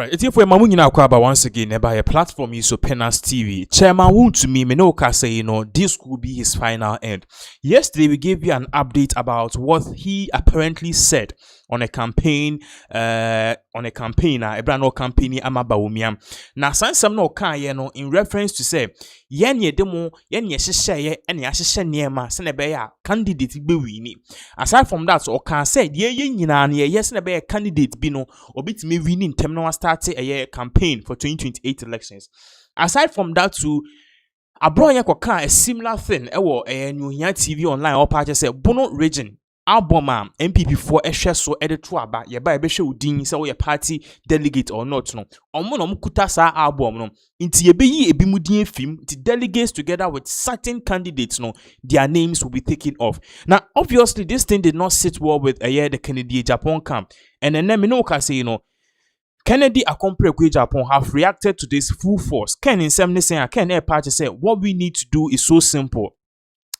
Alright, it's here for Mamu Nyina Akwaba once again by a platform is Pinaxtv. Chairman Wontumi Menoka say, this could be his final end. Yesterday we gave you an update about what he apparently said on a campaign, a brand campaign Amabawumia. Now, some no can in reference to say, ye demo, ye share, and yasha niema, senebeya, candidate be winning. Aside from that, or can say, ye yes, nebeya candidate bino, or bit me winning terminal started a year campaign for 2028 elections. Aside from that, too, Abronya Koka a similar thing, a new TV online or party say, Bono region. Album NPP for a share so edit to about ye by besho din say your party delegate or not no. Omo kuta sa album no. Inti ye be ye ebimudin film the delegates together with certain candidates no their names will be taken off. Now obviously this thing did not sit well with the Kennedy Japan camp. And then me no can say Kennedy Akompre Japan have reacted to this full force. Ken in some saying Ken Air Party say what we need to do is so simple.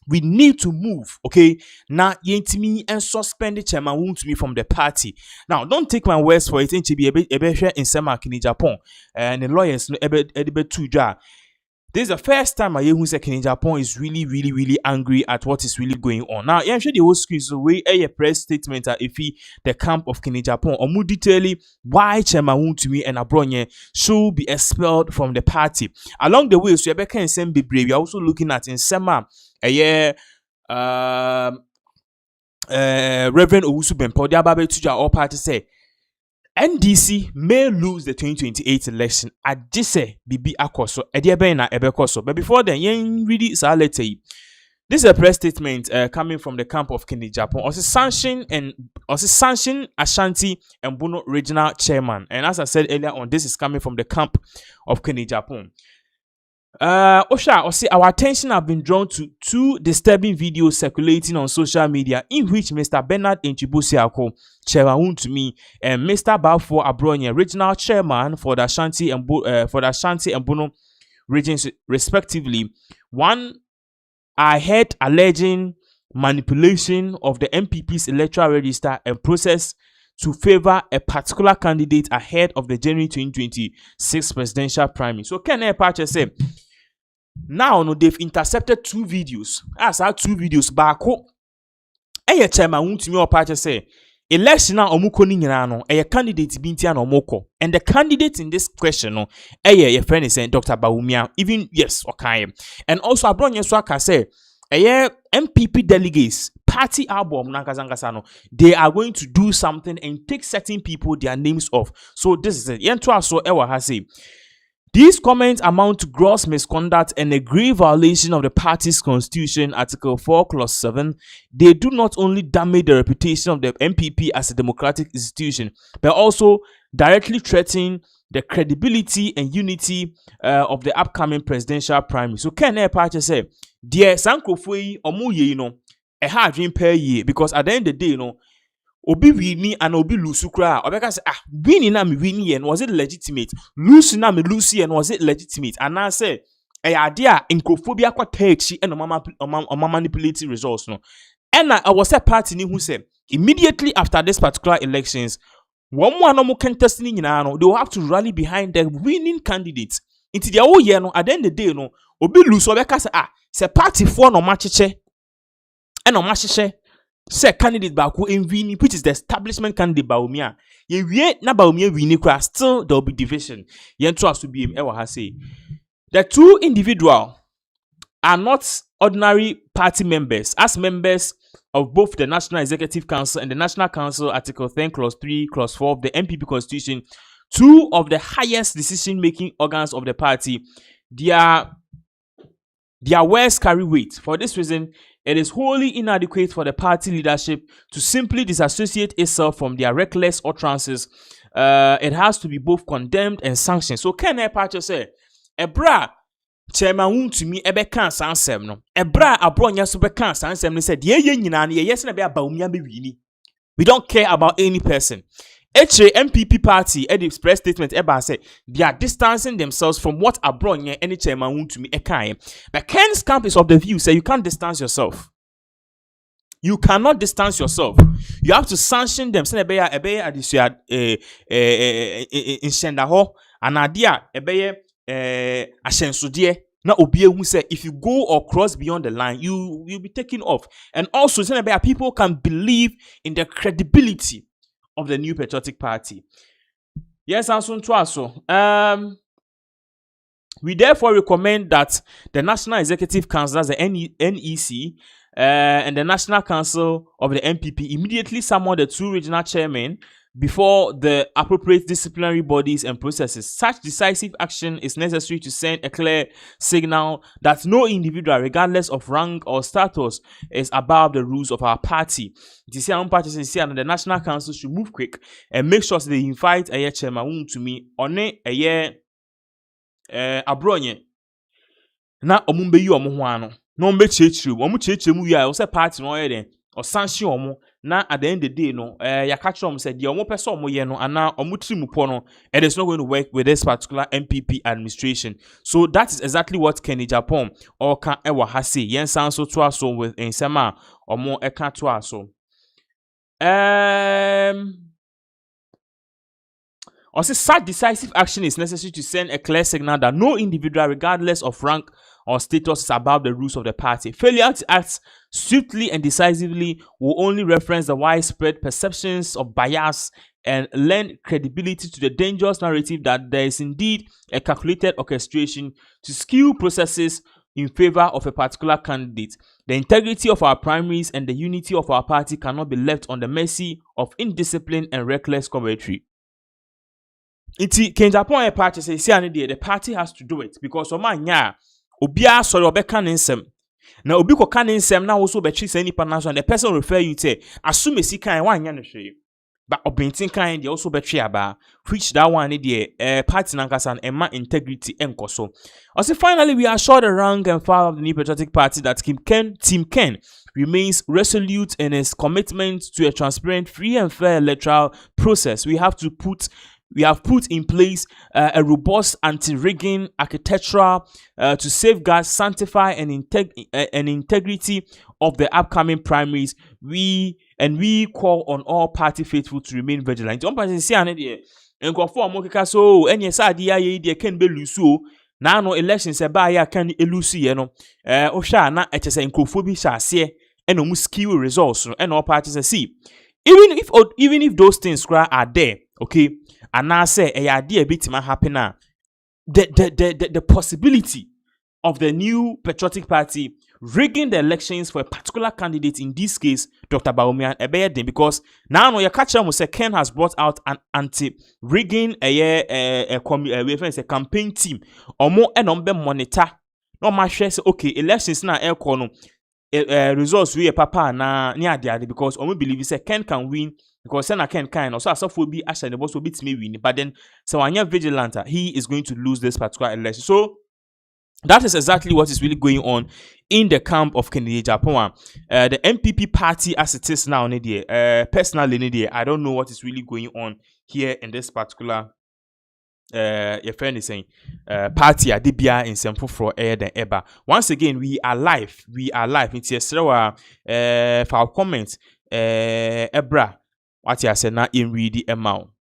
We need to move, okay? Now, yentimi and suspend Chairman Wontumi from the party. Now, don't take my words for it. Ain't be a share in Kini Japan and the lawyers ebe tuja. This is the first time I hear who say Kini Japan is really angry at what is really going on. Now, yeah, I'm sure the whole screen so we a press statement if the camp of Kini Japan or more detailing why Chairman Wontumi and Abronye should be expelled from the party. Along the way, so you can send be brave. You're also looking at in Sema. Rev Owusu Bempah, the Ababe Tuja all party say NDC may lose the 2028 election. I just say Bibi Akoso, Ediabena Ebekoso. But before then, yen really is this is a press statement coming from the camp of Kennedy Japan. Also sanction Ashanti and Bono regional chairman. And as I said earlier on, this is coming from the camp of Kennedy Japan. Our attention have been drawn to two disturbing videos circulating on social media in which Mr. Bernard Enchibusiako, Chairman Wontumi, and Mr. Balfour Abronye, regional chairman for the Ashanti and Bono regions respectively, one are heard alleging manipulation of the NPP's electoral register and process to favor a particular candidate ahead of the January 2026 presidential primary. So can I patch say now they've intercepted two videos. As our two videos back Chairman Wontumi or patch say election na omuko ni nyina no candidate bintia na omoko, and the candidate in this question no your friend is saying Dr. Bawumia, even yes okay, and also Abronye so aka say MPP delegates party album nakazangasano they are going to do something and take certain people their names off. So this is it. Yentwa so ewa has say these comments amount to gross misconduct and a grave violation of the party's constitution, Article 4, Clause 7. They do not only damage the reputation of the MPP as a democratic institution, but also directly threaten the credibility and unity of the upcoming presidential primary. So can I party say, dear Sankofui omu a hard dream per year, because at the end of the day, Obi winning and Obi lose kra. Obeka say winning na me winning and was it legitimate? Lose na me lose and was it legitimate? And I say idea incophobia kwa take and mama manipulating results no. And I was a party ni who said immediately after this particular elections, one more no more contesting they will have to rally behind the winning candidates. Into their own year no at the end of the day no Obi lose obeka say say party for no matcheche and no matcheche. Say candidate baku envini, which is the establishment candidate Bawumia. Ye na Bawumia wini kwa still there will be division. Yen trust to be ewa ha say. The two individuals are not ordinary party members, as members of both the National Executive Council and the National Council, Article 10, Clause 3, Clause 4 of the NPP Constitution, two of the highest decision-making organs of the party. Their words carry weight. For this reason, it is wholly inadequate for the party leadership to simply disassociate itself from their reckless utterances. It has to be both condemned and sanctioned. So can I party say, Ebra Chairman Wontumi ebe kan sansem no. Ebra Abronye so be kan sansem no said, ye nyina na yes na be Bawumia be wini. We don't care about any person. MPP party Eddie's press statement eba say they are distancing themselves from what Abronye any Chairman Wontumi ekaye. But Ken's camp is of the view say you can't distance yourself. You cannot distance yourself. you have to sanction them. Say ebeye adisua in shenda ho anadia ebeye ashensodie na obi ehu say if you go or cross beyond the line, you'll be taken off. And also say ebeye people can believe in the credibility of the new patriotic party. Yes, also we therefore recommend that the National Executive Council, that's the NEC, and the National Council of the NPP immediately summon the 2 regional chairmen before the appropriate disciplinary bodies and processes. Such decisive action is necessary to send a clear signal that no individual, regardless of rank or status, is above the rules of our party. The National Council should move quick and make sure they invite a Chairman Wontumi on a abronye na omumbe yi omo ho ano na ombe chechiru omo chechiru wi a o se party no yeden o sanction omo na at the end of the day no ya catch them said the omo person omo ye no ana omo trimupo no it is not going to work with this particular NPP administration. So that is exactly what Kenny Japan or kan ewa ha say yen san so to aso with ensema omo e kan to aso also, such decisive action is necessary to send a clear signal that no individual, regardless of rank or status, is above the rules of the party. Failure to act swiftly and decisively will only reference the widespread perceptions of bias and lend credibility to the dangerous narrative that there is indeed a calculated orchestration to skew processes in favor of a particular candidate. The integrity of our primaries and the unity of our party cannot be left on the mercy of indiscipline and reckless commentary. Iti Kenjapan a party say the party has to do it because omanya obia sorry obeka nsem na obi ko ka nsem na wo so betri say nipa na so and the person refer you say assume sikan wanya no hwe but obentin kan dey also betri aba which that one dey party nankasa and ema integrity enkoso. Also finally we assure the rank and file of the new patriotic party that Team Ken remains resolute in its commitment to a transparent, free and fair electoral process. We have put in place a robust anti-rigging architecture to safeguard, sanctify, and integrity of the upcoming primaries. We call on all party faithful to remain vigilant. Don't pass see ane and go for mo keka so enye sa ade aye de ken be lusu na no elections e ba ya kan elusu ye no o hwa na e chese nkofo bi sha ase e no mu skill results no and all parties see even if those things are there, okay, and now say a idea bit might happen now. The possibility of the new patriotic party rigging the elections for a particular candidate, in this case Dr. Bawumia Ebeyedin, because now your catcher will say Ken has brought out an anti-rigging a campaign team or more and monitor. No matter say okay, elections now air corner. Results we papa na near the because we believe say Ken can win because Sena Ken can also Asafo be actually the boss will beat me win, but then so when you're vigilant he is going to lose this particular election. So that is exactly what is really going on in the camp of Kenny Japan. The NPP party as it is now, personally, I don't know what is really going on here in this particular your friend is saying party adibia in semfo for air than ever. Once again, we are live. It's a for our comments ebra what you said now in read the amount.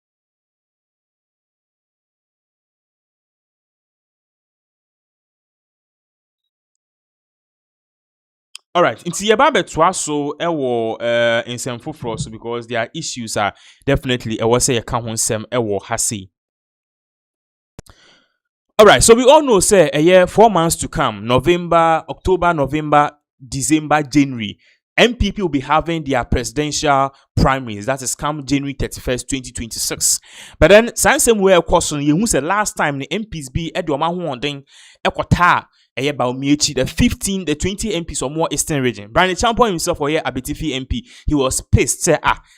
All right, into your babe so in semfo for so because their issues are definitely I will say a count sem hasi. All right, so we all know, say, a year, 4 months to come, October, November, December, January, NPP will be having their presidential primaries. That is come January 31st, 2026. But then, same way, question, you say last time the MPs be at your man equata. The 20 MPs or more Eastern region. Brian Champo himself for here Abetifi MP. He was pissed. Say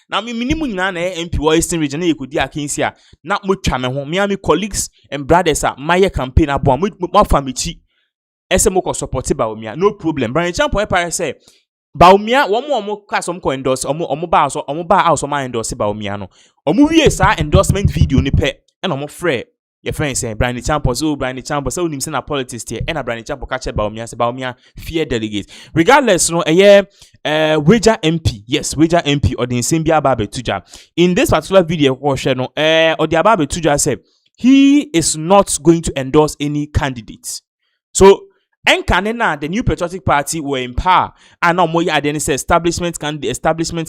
now me minimum na MP or Eastern region you could dia kinsia. Not much home. Me colleagues and brothers are my campaign abon my family. SMO supported by me. No problem. Brian Champo empire say Baumia one more class some endorse or mobile house or my endorse Baumiano. Or movie sa endorsement video ni pe and free. your friend saying Brian Champo, so Brian Champo, so him saying a politics here, and a Brian Champo catch it about me, fear delegate. Regardless, no, Weija MP, yes, Weija MP or the Nsimbia Babe Tuja. In this particular video, or the Ababe Tuja said he is not going to endorse any candidates. So Enkanena, the New Patriotic Party were in power, and now Moya Adenise establishment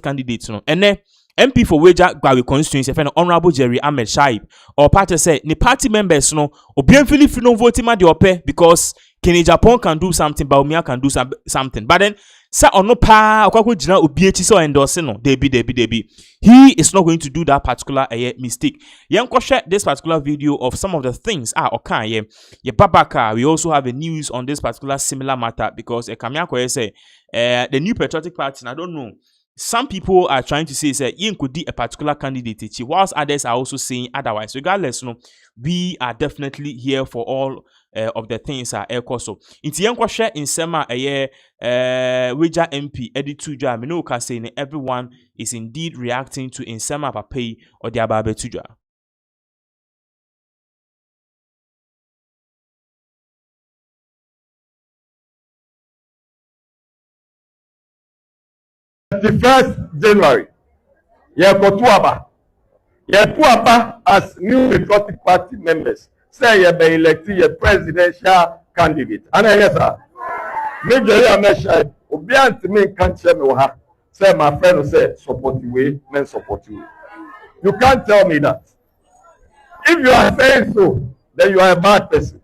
candidates, no, and then MP for Weija Gbawe constituency, Honorable Jerry Ahmed Shaib, or party say the party members no obienfili fi no vote ma de ope because Kenya Japan can do something, Baumia can do something. But then sa ono pa okwako jina obiechi so endorse no debi. He is not going to do that particular mistake. Yen share this particular video of some of the things okan ye babaka. We also have a news on this particular similar matter because Kamiako say the New Patriotic Party, I don't know. Some people are trying to say Ian could be a particular candidate, whilst others are also saying otherwise. Regardless, no, we are definitely here for all of the things are so. Inti yanko share in sema Weija MP Editu Tuja Minoka saying everyone is indeed reacting to Insema Papai or the Ababe Tuja. The 1st January, Yekotuaba as New Patriotic Party members say you be elected a presidential candidate. And yes, sir. Major Amesha, Obianti me can't tell me what say my friend who say support you way, men support you. You can't tell me that. If you are saying so, then you are a bad person.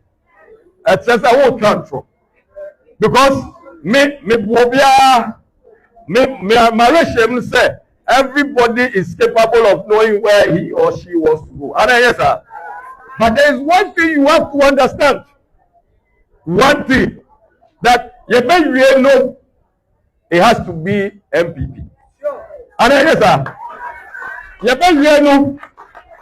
It says I won't control. Because me Malaysian say everybody is capable of knowing where he or she wants to go. And yes, sir. But there is one thing you have to understand. One thing that you may know it has to be MPP. And yes, sir. You may know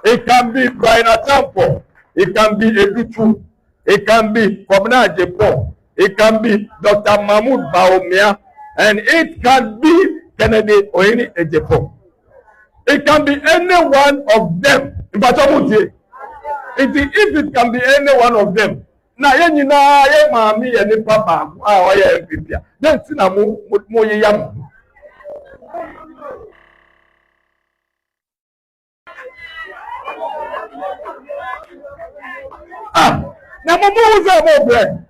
it can be Brian Champo, it can be Edutu, it can be Komna Jepo, it can be Dr. Mahmoud Baumia. And it can be Kennedy or any Ejepo. It can be any one of them. If it can be any one of them, now you know, mommy and papa, NPP. Then Tina mo yam. Now more bread.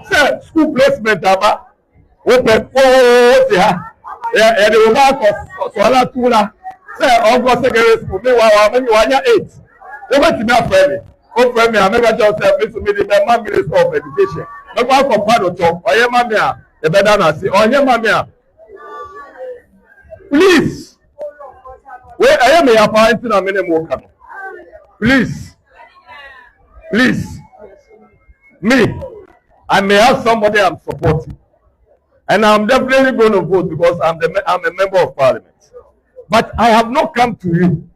Sir, school placement aba. Open the remark of Swala Tula. Sir, August secondary school. Me wa 8. They went to me friendly. Oh, friend me, I never just said to me the Minister of Education. No one compare to. Oye mamia, the better na say. Oye mamia. Please. Wait, I am a appointing a minimum. Please. Me. I may have somebody I'm supporting. And I'm definitely going to vote because I'm a member of parliament. But I have not come to you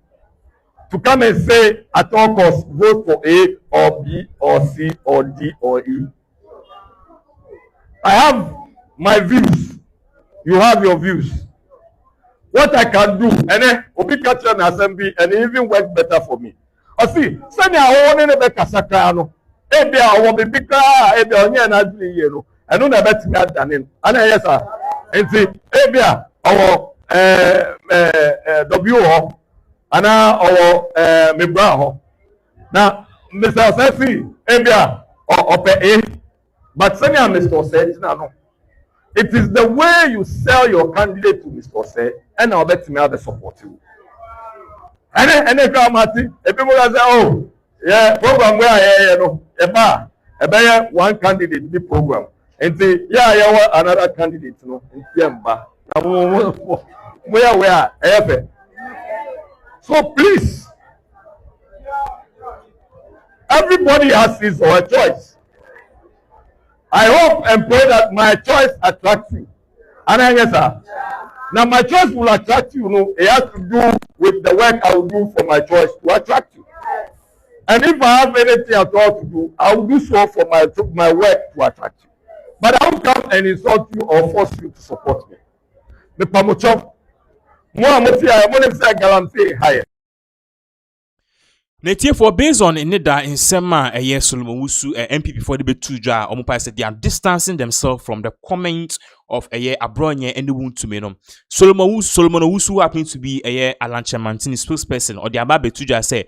to come and say at all costs vote for A or B or C or D or E. I have my views. You have your views. What I can do, and then Obi catch an assembly and it even work better for me. See, send me a one in the Casacano. Ebi a wo be bika ebi onye na adri ye no eno na betimi adane ana yes sir enti ebi a owo W ho ana owo mebra ho na Mr. Sesi ebi a ope but send am Mr. Sesi na no it is the way you sell your candidate to Mr. Sesi and na betimi ade support you ene ka mati ebi mo say oh yeah, program where I know about one candidate the program. And say, yeah, another candidate, no, where so please, everybody has his or her choice. I hope and pray that my choice attracts you. And I guess now my choice will attract you, it has to do with the work I will do for my choice to attract you. And if I have anything at all to do, I will do so for my work to attract you. But I won't come and insult you or force you to support me. Me pamocho. Mo amotia, mo nem say galamsey higher. for based on Nida in Sema a year Solomon Owusu MP before the betuja Omupa said they are distancing themselves from the comment of a year Abronye and the Wontumi. Solomon Owusu happened to be a year Alan Chamantini spokesperson or the Aba Betuja say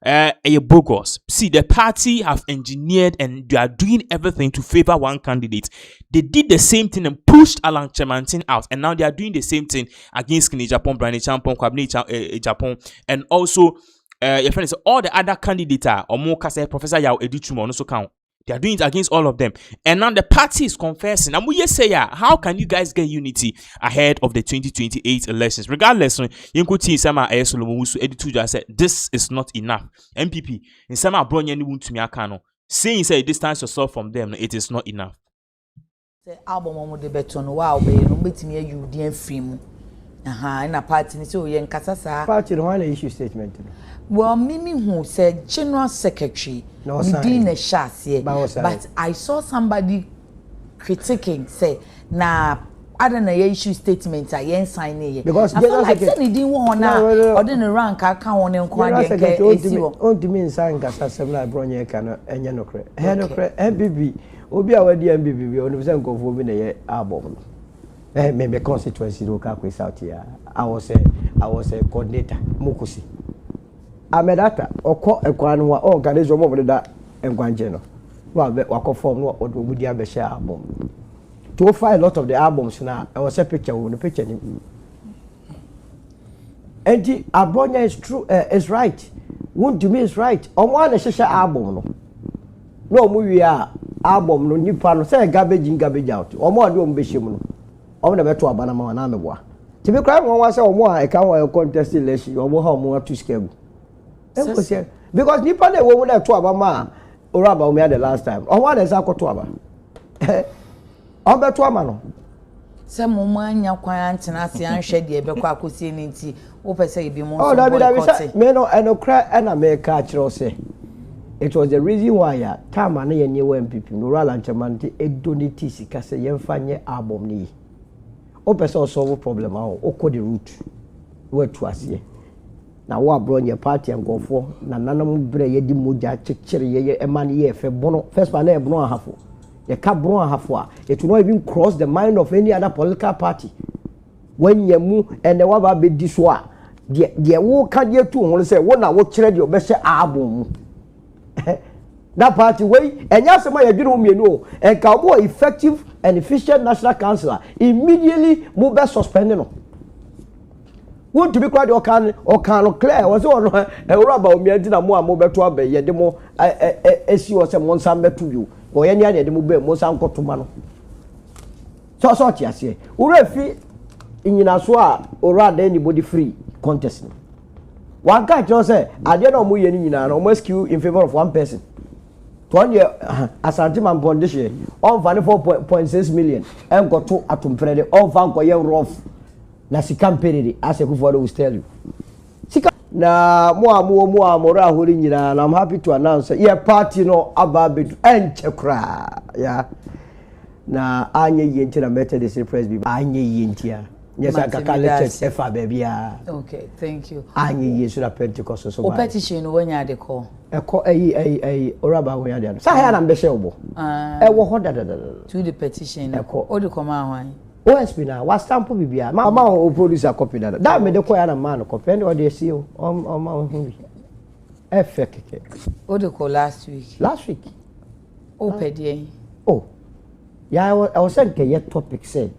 a bogus. See, the party have engineered and they are doing everything to favor one candidate. They did the same thing and pushed Alan Chamantin out, and now they are doing the same thing against Kini Japan, Brani Champon, Kwabni Japan, and also your friend is all the other candidates or more Professor Yao Edichuma also count. They are doing it against all of them. And now the party is confessing. And we say, how can you guys get unity ahead of the 2028 elections? Regardless, Yinkuti Sama Solomon Owusu Edituja said, this is not enough. MPP, in Sama Bronye Wontumi Akano, saying say distance yourself from them, it is not enough. The album on the beton, wow, baby, no bit me you dear film. In a party, so yen Casasa. Party, no one issue statement. Well, Mimi who said General Secretary, no Shas, but I saw somebody critiquing, say, nah, I don't know, issue statement, I ain't signing it. Because I feel like Senny didn't want or didn't rank, I can't want to inquire. Only means sign Casasa, Bronye Cano, and Yanocre, NPP, Obi awadi NPP, on the same go for me album. Maybe constituency local quiz out here. I was a coordinator, Mukusi. Amedata oko ekwanwa organize omo bode engwanje no wa form no odumudi abesha album to find a lot of the albums now. I was a picture with the picture and the Abronya is true is right. Wontumi is right. Omo na shesha album no mu wi album no nipa no say garbage in garbage out. Omo ade omo behye mu no omo na beto abana ma na meboa tibi kra mo wan say omo a e kan wa contest election omo ha omo atu scam. Because nipa na wo na to aba ma oraba o me the last time. O wa na say akoto aba. O be to ama no. Se mo anya kwan antena ase anhwe de e be kwa akosie ni nti wo pese e bi mo so boy. Me no enokra na me ka kire say. It was the reason why time na ye nye MPP no Royal Anchamanti e donate sika say ye mfa nye album ni. O pese solve problem a o ko the route. We to ase. Na wo Abronye party angofo na nanam bre ye di moja chekere ye emane ye fe bono first man na e bono ahafo ye ka bono ahafo a it will not even cross the mind of any other political party when yamu ene wa ba be di so a de wo ka de tu ho say wo na wo kire de obehye album that party way enya sema ye dwene mienu o enka mo effective and efficient national councillor immediately mo be suspend no. Want to be quite or can clear was on a rubber miadina more beto abe ye demo esi was a monsambe to you or any other demo be monsanko to mano. So sort yes ye urefi in Yinaswa or rather anybody free contest. One guy just say I did not move any almost queue in favor of one person. 1 year as antiman bond this year on 24.6 million and got two atom Freddy all van go rough. Na sika mpere as Akufo will tell you. Sika na mo amora hori nyina na I'm happy to announce your party no ababedu enche kra ya na anye yenti na Methodist Presby anye yenti a nyesa kaka lecture efa baby a. Okay, thank you. Anye yesu na Pentecost so ba. O petition when you dey call. E call oraba when you dey. Sa ha na mbehye obo. E wo ho da. To the petition e call. O dey come ahwan. OSP na wa stamp bibia mama o producer copy that me de ko ya na man copy and o dey see o ma o hu effect o de ko last week o pede oh ya I was saying ke your topic say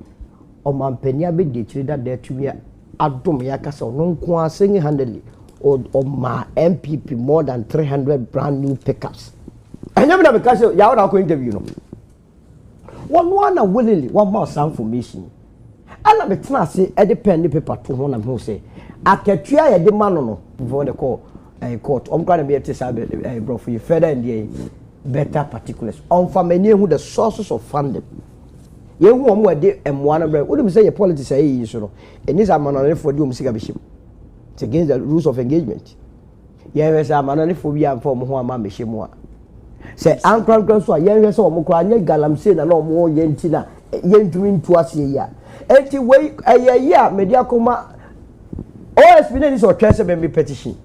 o man penia be de chiri that there to me adom ya kasa no nko asengi handle o ma MPP more than 300 brand new pickups anya me na because ya na ko interview no one willingly one more sound formation. Alla me tena say e de pen ni paper to ho na me say akatua ye de mano no before the call court on kwa na me tesa bro for you further in the better particulars on family who the sources of funding ye hu omo de emwa na bro we say your politics ayi so no eni za manone for di omusika beshim it's against the rules of engagement ye we say manone for bi am for mo ho ama mehim a say ankran so ye we say omo kra anya galamse na omo ye ntina ye ntumi ntu ase ya enti we aye ya media koma OSP na ni so twese be petition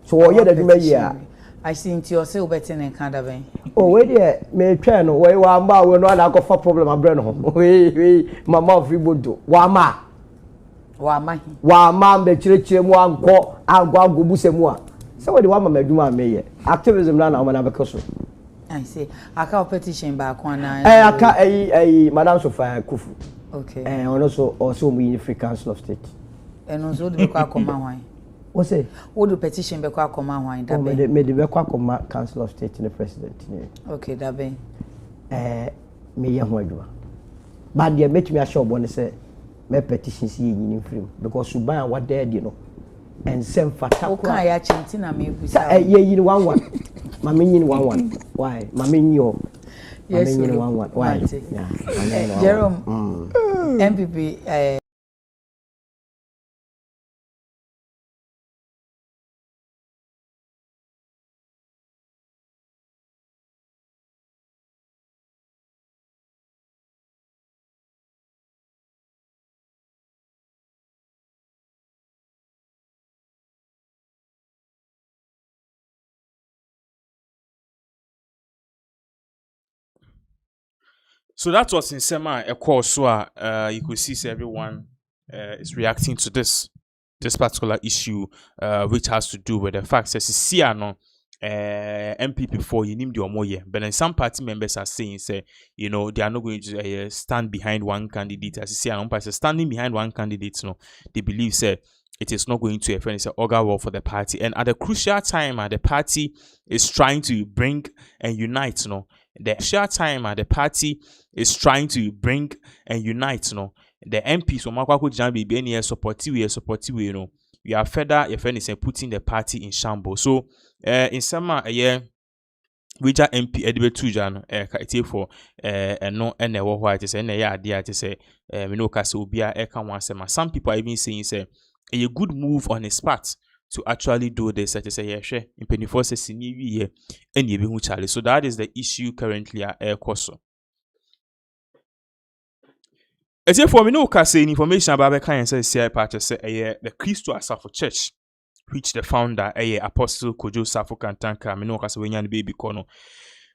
So yeah, the media. I see into your say betting in Canada. Oh, wait there, me train. Wait, wama, we no na go for problem abroad home. Wait, mama free bodo. Wama me chire mu anko agwa go busemu a. So what the wama meduma me activism na na na bekoso. I see. Aka petition back one na. Aka Madam Sofa Kufu. Okay. And also we in Free Council of State. And also the Bekwa Koma why? What's it? What do petition Bekwa Koma why? Me the Bekwa Koma Council of State in the president. Okay, that be. Me ya hwadwa. But they make me assure one say me petition see in free because you buy what there you know. And send for tap. Okay, ya chinti na me busa. Yeah, you 1-1. Mama yin 1-1. Why? Mama yin yes, 1-1. Why? Yeah. Jerome. NPP So that was in Sema a course where you could see everyone is reacting to this particular issue, which has to do with the fact that Siano MPP for you name the omoye. But then some party members are saying, say, you know, they are not going to stand behind one candidate. As you see, standing behind one candidate, you know, they believe say it is not going to offend augur well for the party. And at a crucial time, the party is trying to bring and unite, you know. The short time the party is trying to bring and unite, you know, the MPs from Makwaku Jambi be support you know. We are further your friend is putting the party in shambles. So in summer a year Weija MP edibe tuja no for no ene wo hwa it say na ya ade ate say me no kase obia eka wan say some people are even saying say a good move on his part to actually do this. That is a in 24 says in year and you Charlie. So that is the issue currently at Air Coso. As if for me no say information about the kind says CI part say the Kristo Asafo Church, which the founder Apostle Kojo Safo Kantanka, me no say when baby kono.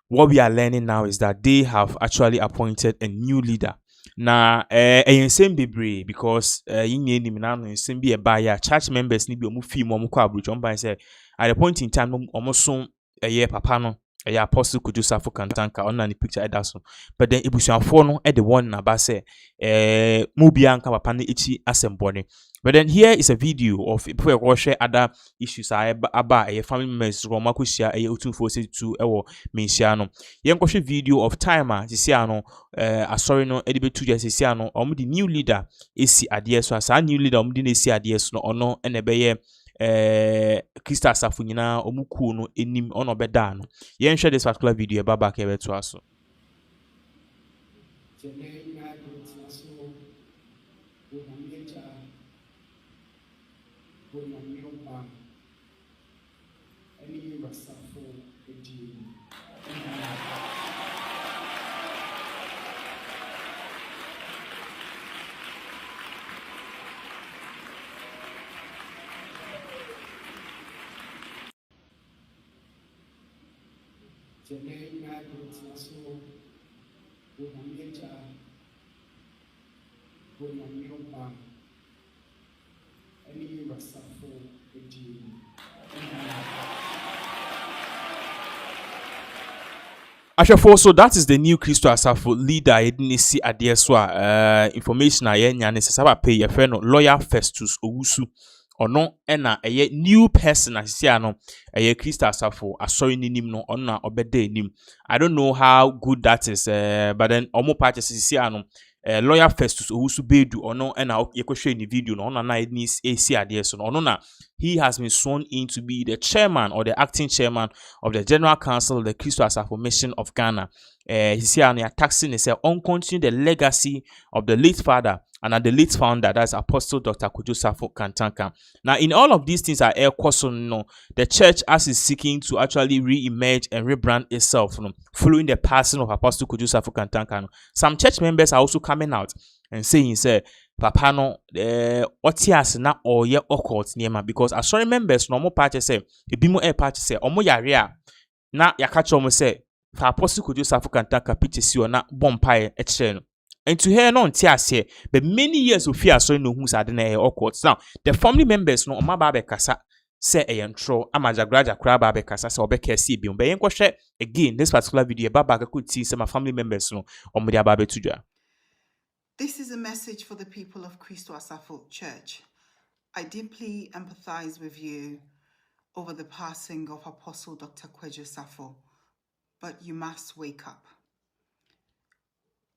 What we are learning now is that they have actually appointed a new leader. Na same bebre because yin ni na no same be a buyer church members ni bi omu fi mo kwa abrocho mba say at the point in time omoso papa no Apostle Kojo Safo Kantanka on na ni picture edaso but then ibusuafo no the one na ba say mu bia nka papa no echi asembone. But then here is a video of people who share other issues about a family members Roma kushia a 242 ewo mensiano. Yen ko video of timer sisiano sorry no edibe tuja sisiano the new leader esi ade so asa new leader omudi na esi ade so no ono ene beye Kristo Asafo nyina omuku no enim ono beda no. Yen share this particular video baba ka be to aso. So that is the new Kristo Asafo leader. NDC Adieswa information ayenya necessary pay your friend lawyer Festus Owusu ono ena new person asisi ano Kristo Asafo asori nim no ona obede nim. I don't know how good that is but then omo party asisi ano lawyer Festus Owusu bedu ono ena yekohwe in the video no ona na AC Adieso no ono na he has been sworn in to be the chairman or the acting chairman of the General Council of the Kristo Asafo Mission of Ghana. He said, taxing is on continue the legacy of the late father and the late founder, that's Apostle Dr. Kojo Safo Kantanka. Now, in all of these things are air question, no, the church as is seeking to actually re-emerge and rebrand itself, no, following the passing of Apostle Kojo Safo Kantanka. No. Some church members are also coming out and saying, say, papa no otias na oye occult niema because asori members no mo party say ebi mo party say omo yare a na yakacho mo say fa apostle Kristo Asafo kantaka picture si na bompae e kire no and to hear no ntias here but many years of fear so no hu sa de na occult now the family members no omo ba be kasa say e yentro amajagraja kra ba be kasa say obeka si bi be yenkwohwe again this particular video baba ka could see some family members no omo dia ba be tudwa. This is a message for the people of Kristo Asafo Church. I deeply empathize with you over the passing of Apostle Dr. Kristo Asafo, but you must wake up.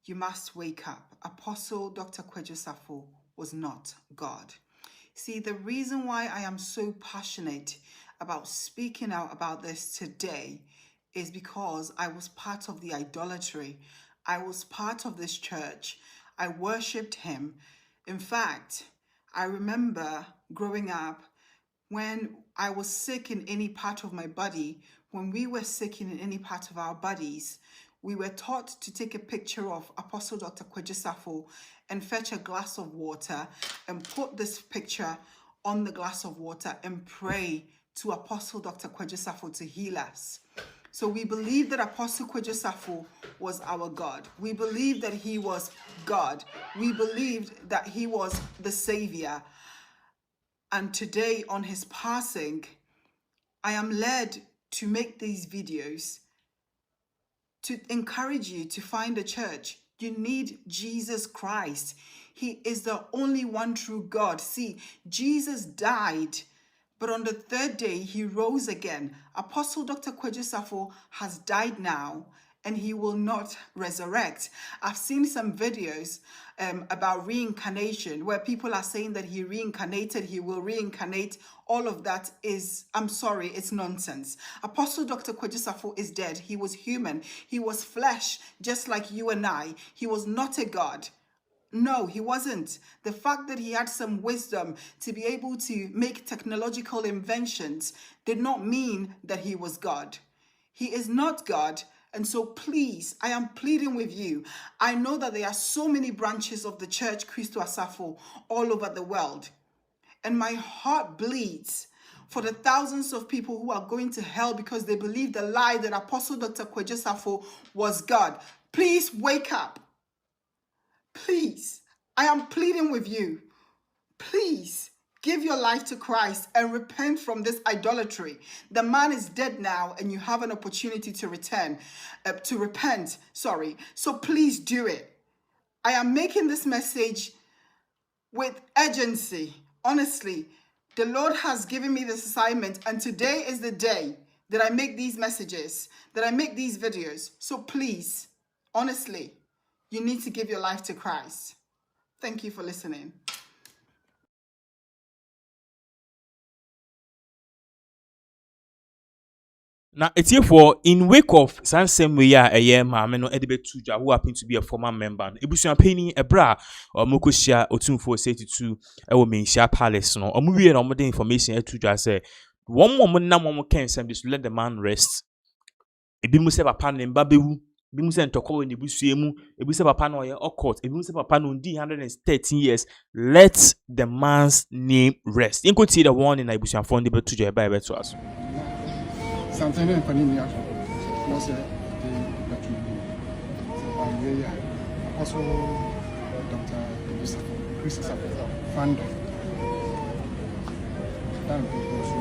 You must wake up. Apostle Dr. Kristo Asafo was not God. See, the reason why I am so passionate about speaking out about this today is because I was part of the idolatry. I was part of this church. I worshipped him. In fact, I remember growing up when I was sick in any part of my body, when we were sick in any part of our bodies, we were taught to take a picture of Apostle Dr. Kristo Asafo and fetch a glass of water and put this picture on the glass of water and pray to Apostle Dr. Kristo Asafo to heal us. So we believe that Apostle Kristo Asafo was our God. We believed that he was God. We believed that he was the Savior. And today on his passing, I am led to make these videos to encourage you to find a church. You need Jesus Christ. He is the only one true God. See, Jesus died, but on the third day, he rose again. Apostle Dr. Kristo Asafo has died now, and he will not resurrect. I've seen some videos about reincarnation, where people are saying that he reincarnated, he will reincarnate. All of that is, I'm sorry, it's nonsense. Apostle Dr. Kristo Asafo is dead. He was human. He was flesh, just like you and I. He was not a God. No, he wasn't. The fact that he had some wisdom to be able to make technological inventions did not mean that he was God. He is not God. And so please, I am pleading with you. I know that there are so many branches of the church, Kristo Asafo, all over the world. And my heart bleeds for the thousands of people who are going to hell because they believe the lie that Apostle Dr. Kristo Asafo was God. Please wake up. Please, I am pleading with you. Please give your life to Christ and repent from this idolatry. The man is dead now and you have an opportunity to repent. So please do it. I am making this message with urgency. Honestly, the Lord has given me this assignment, and today is the day that I make these messages, that I make these videos. So please, honestly, you need to give your life to Christ. Thank you for listening. Now, it's here for in wake of some same way a year, Mahama no Edibe Tuja, who happened to be a former member. Ebusuan Penny, a bra, or Mokoshia, or 2482, I will mean Shia Palace, no, or movie and more information at Tuja say, one woman, no one can send this, let the man rest. Ebimu papa ne mbabewu ebimu se ntoko ne busuemu ebimu se papa no ye occult ebimu se papa no ndi 113 years. Let the man's name rest. You could see the one in Ibusuafo ndi betu je ba betu aso something in panini aso no say the betu so also Dr. Kristo Asafo fund that would be also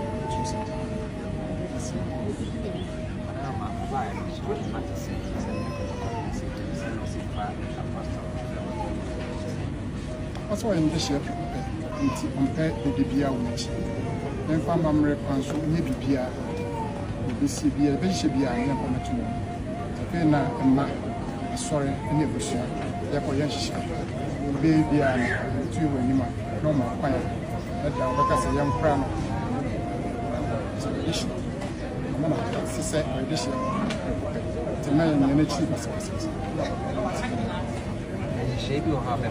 also in this year compare the BBA which then farm American so ni BBA BCBA BCBA and Pometu Pena and Ma sorry and Ebusia therefore Yanshi baby and two women no more fire that down because a young crown issue sister this year the man in the chief services shape you have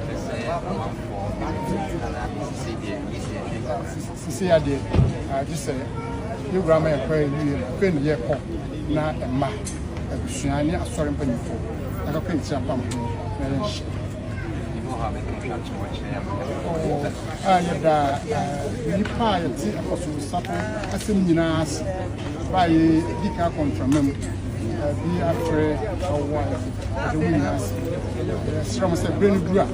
see I just say you grandma and pray you year call na a ma a suani a sorry penny for I got paid some pumpkin Nipa yɛte Apostle Asafo asɛm nyinaa ase ba yɛ di ka confirm bi afrɛ ɔwɔ a ɛmu nyinaa ase srɛ mo sɛ brɛ no duru a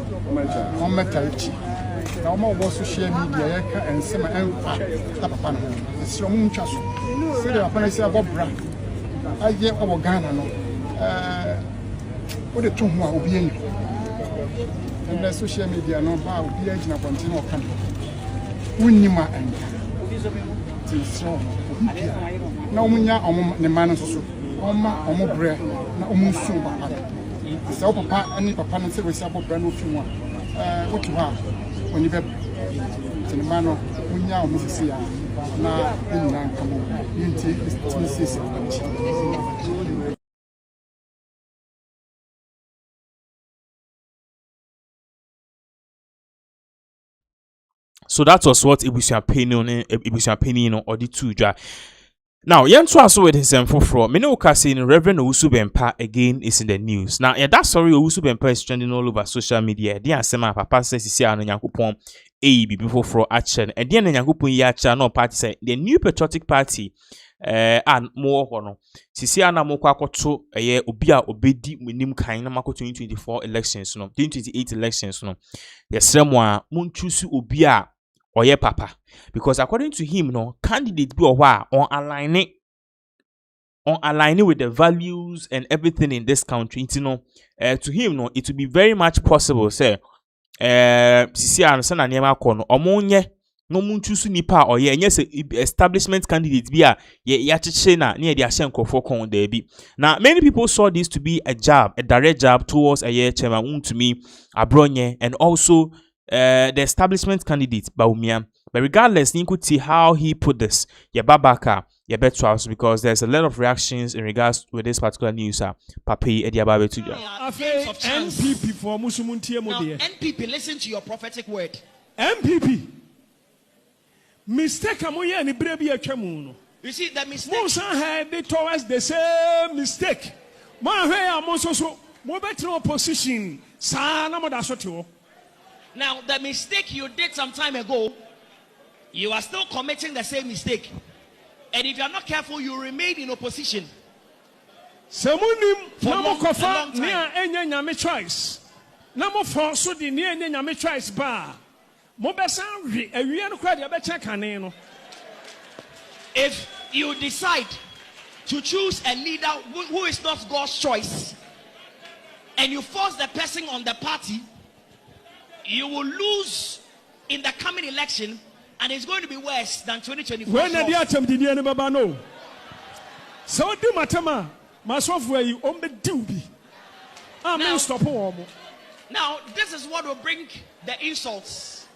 ɔmmɛta akyi na ɔma ɔbɔ social media yɛka nsɛm a ɛmfa ta papa no ho srɛ mo ntwa so sɛdeɛ papa no sɛ abɔ bra ayɛ ɔwɔ Ghana no wode to ho a obi ani and the social media no ba obi agina continue ɔka wonima ɛnka ti srɛ na ɔmunya ɔmo ne ma no so ɔma ɔmo brɛ na ɔmo nsu papa no sɛ papa ani papa no sɛ wɔsi abɔ brɛ no ofi mu a wotu hɔ a oni bɛ ti ne ma no wonya ɔmo sisi a na ɛnyina nka mo yɛnti ti sisi ɔmo. So that was what Ibusia opinion or the two dra. Now, Yanto also with his for Mino Cassin, Rev Owusu Bempah again is in the news. Now, yeah, that story Owusu Bempah is trending all over social media. Dear Sema Papa says he an Yankupon before for action. And then Yankupon Yacha no party say the new patriotic party and more hono. Sisi ana mo kwakoto obia obedi minim kan na mako 2024 elections no 2028 elections no. Yesremo a mun choose obia oye papa, because according to him no candidate be on aligning with the values and everything in this country, you know, to him no it would be very much possible say sisi an na niema kono omonye no mun choose nipa oye enye se establishment candidate bi a ya cheche na ne de ahye nkofo kon there bi. Now many people saw this to be a direct jab towards Chairman Wontumi Abronye and also the establishment candidate Baumia. But regardless, you could see how he put this. Babaka, Betros, because there's a lot of reactions in regards with this particular news. Papi Ediababe Tuja. NPP for Musumuntia Modi. NPP, listen to your prophetic word. NPP. Mistake amoya ni brebi atwamu. You see the mistake. Musa had towards the same mistake. Ma hwe amonso so mo betre opposition sa na mo da so te. Now, the mistake you did some time ago, you are still committing the same mistake. And if you are not careful, you remain in opposition. Semunim namo kofa nia enya nyame choice. Namo forso di nia enya nyame choice ba. Mo besa hwe awie no kwa de be check ane no. If you decide to choose a leader who is not God's choice, and you force the person on the party, you will lose in the coming election, and it's going to be worse than 2024. When the atom did you never know? So do matama, my software you on the duty. I'm stop home. Now, this is what will bring the insults.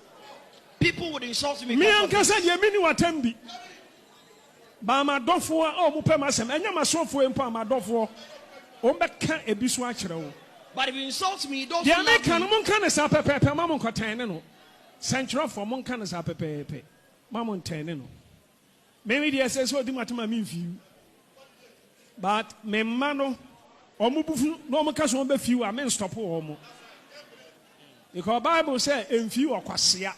People would insult me. Me and Kasa, you mean what tembi? Bama dofo, oh, Mupemasem, and your software and Pama dofo, Ombeka a biswatcher. But if you insult me, don't ya make an monkan is up a pepe, Mamon Cotaneno. Central for monkan is up a pepe. Mamon Teneno. Maybe the SSO do matama mean view. But me mano, or Mubu, no Macas won't be few, I mean stop home. Because Bible says, in few or quasia.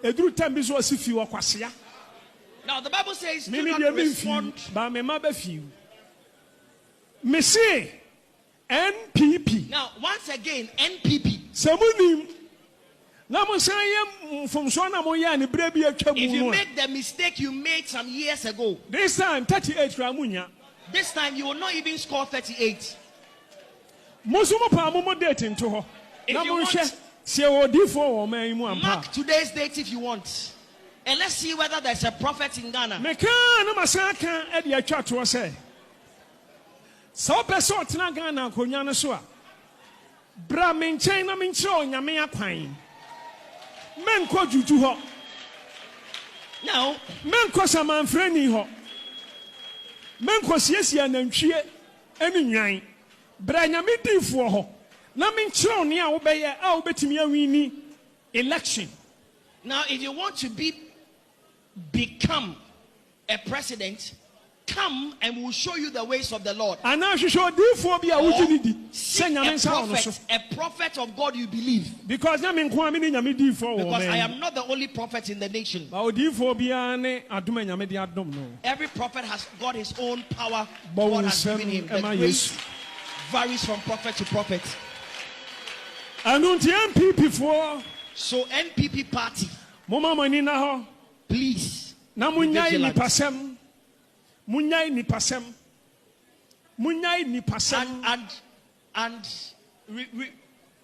A good time is was if you are quasia. Now the Bible says, maybe they mean few, but me mother few. Me say, NPP. Now, once again, NPP. Samunim. If you make the mistake you made some years ago, this time 38 Ramunya. This time you will not even score 38. If you want, mark today's date if you want. And let's see whether there's a prophet in Ghana. So person tena Ghana konya no so a bra menchen na menche onyame akwan menko juju ho now menko samanfrani ho menko siesia nantwie eni nwan bra nyame difo ho na menche oni a wo beye a wo betimi awini election. Now if you want to become a president, come and we'll show you the ways of the Lord. And now she show do for be a prophet of God you believe. Because I am not the only prophet in the nation. Every prophet has got his own power. God has given him. The grace varies from prophet to prophet. And on the NPP for so NPP party, please. And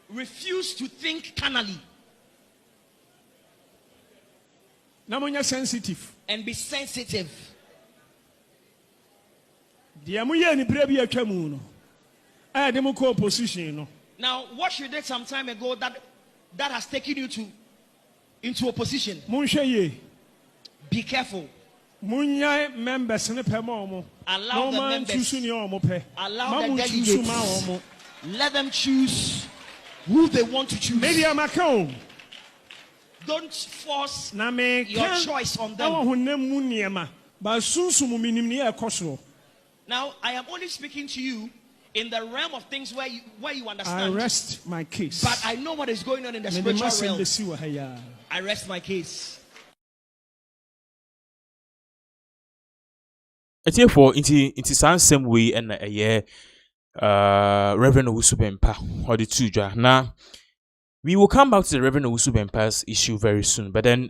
refuse to think carnally. Sensitive. And be sensitive. Now, what you did some time ago that has taken you into opposition. Be careful. Allow the members. Allow the delegates. Let them choose who they want to choose. Don't force your choice on them. Now, I am only speaking to you in the realm of things where you understand. I rest my case. But I know what is going on in the spiritual realm. I rest my case. It's here for into some same way and a year Rev Owusu Bempah or the two. Now we will come back to the Rev Owusu Bempah's issue very soon. But then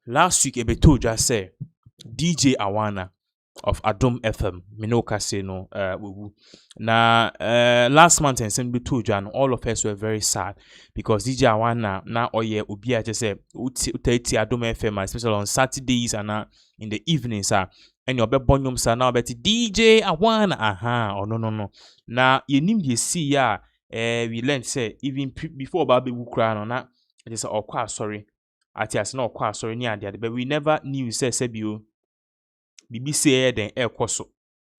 last week Ebeto just said DJ Awana of Adom FM Minoka say no na last month and send to Jan all of us were very sad because DJ Awana na oye ubia just say uti Adom FM especially on Saturdays and in the evenings and your bebonyum sa now bet DJ Awana oh no na you nim ye see ya we learned say even before baby wu cry no na just sorry atias no sorry ni ade but we never knew say sebio bibi say den ekoso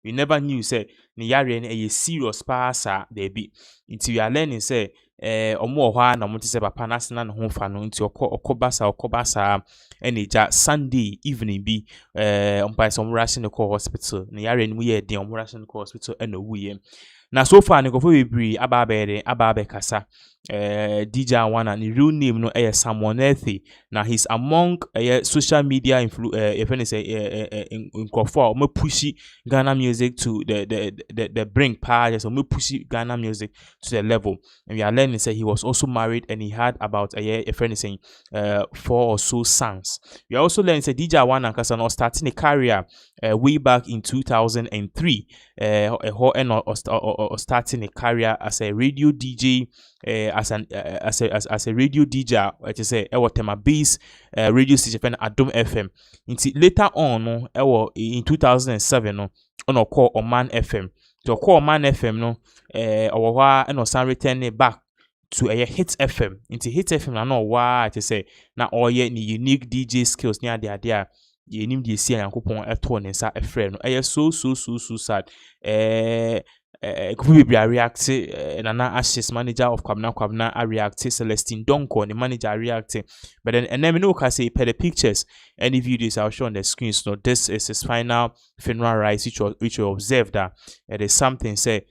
we never knew say ni yare na a serious pasa there be until we are learning say omo hwa na mo tse papa na sena ne ho fa no nti okobasa enija Sunday evening bi umpa some rushing to hospital ni yare ni mu ye den omo rushing to hospital and owuye na so far ne go for we ababe kasa DJ Awana ni real name no someone earthy now he's among social media if any say in Crawford me pushy Ghana music to the brink part so me pushy Ghana music to the level and we are learning say he was also married and he had about a friend saying 4 or so sons. We are also learning say DJ Awana kasa no starting a career way back in 2003 or starting a career as a radio DJ as a radio DJ which is a tema base radio station Adom FM until later on in 2007 on call Oman FM to call Oman FM no or san return back to a Hits FM into Hits FM na no why to say na ni unique DJ skills near there ye nim die see Yankopon eto ne nsa efre no so sad could be react Nana Ashes manager of Kwabna react Celestine Donko the manager reacting but then and then we know can say per the pictures any videos I'll show on the screen so this is his final funeral rites which we observed that there is something say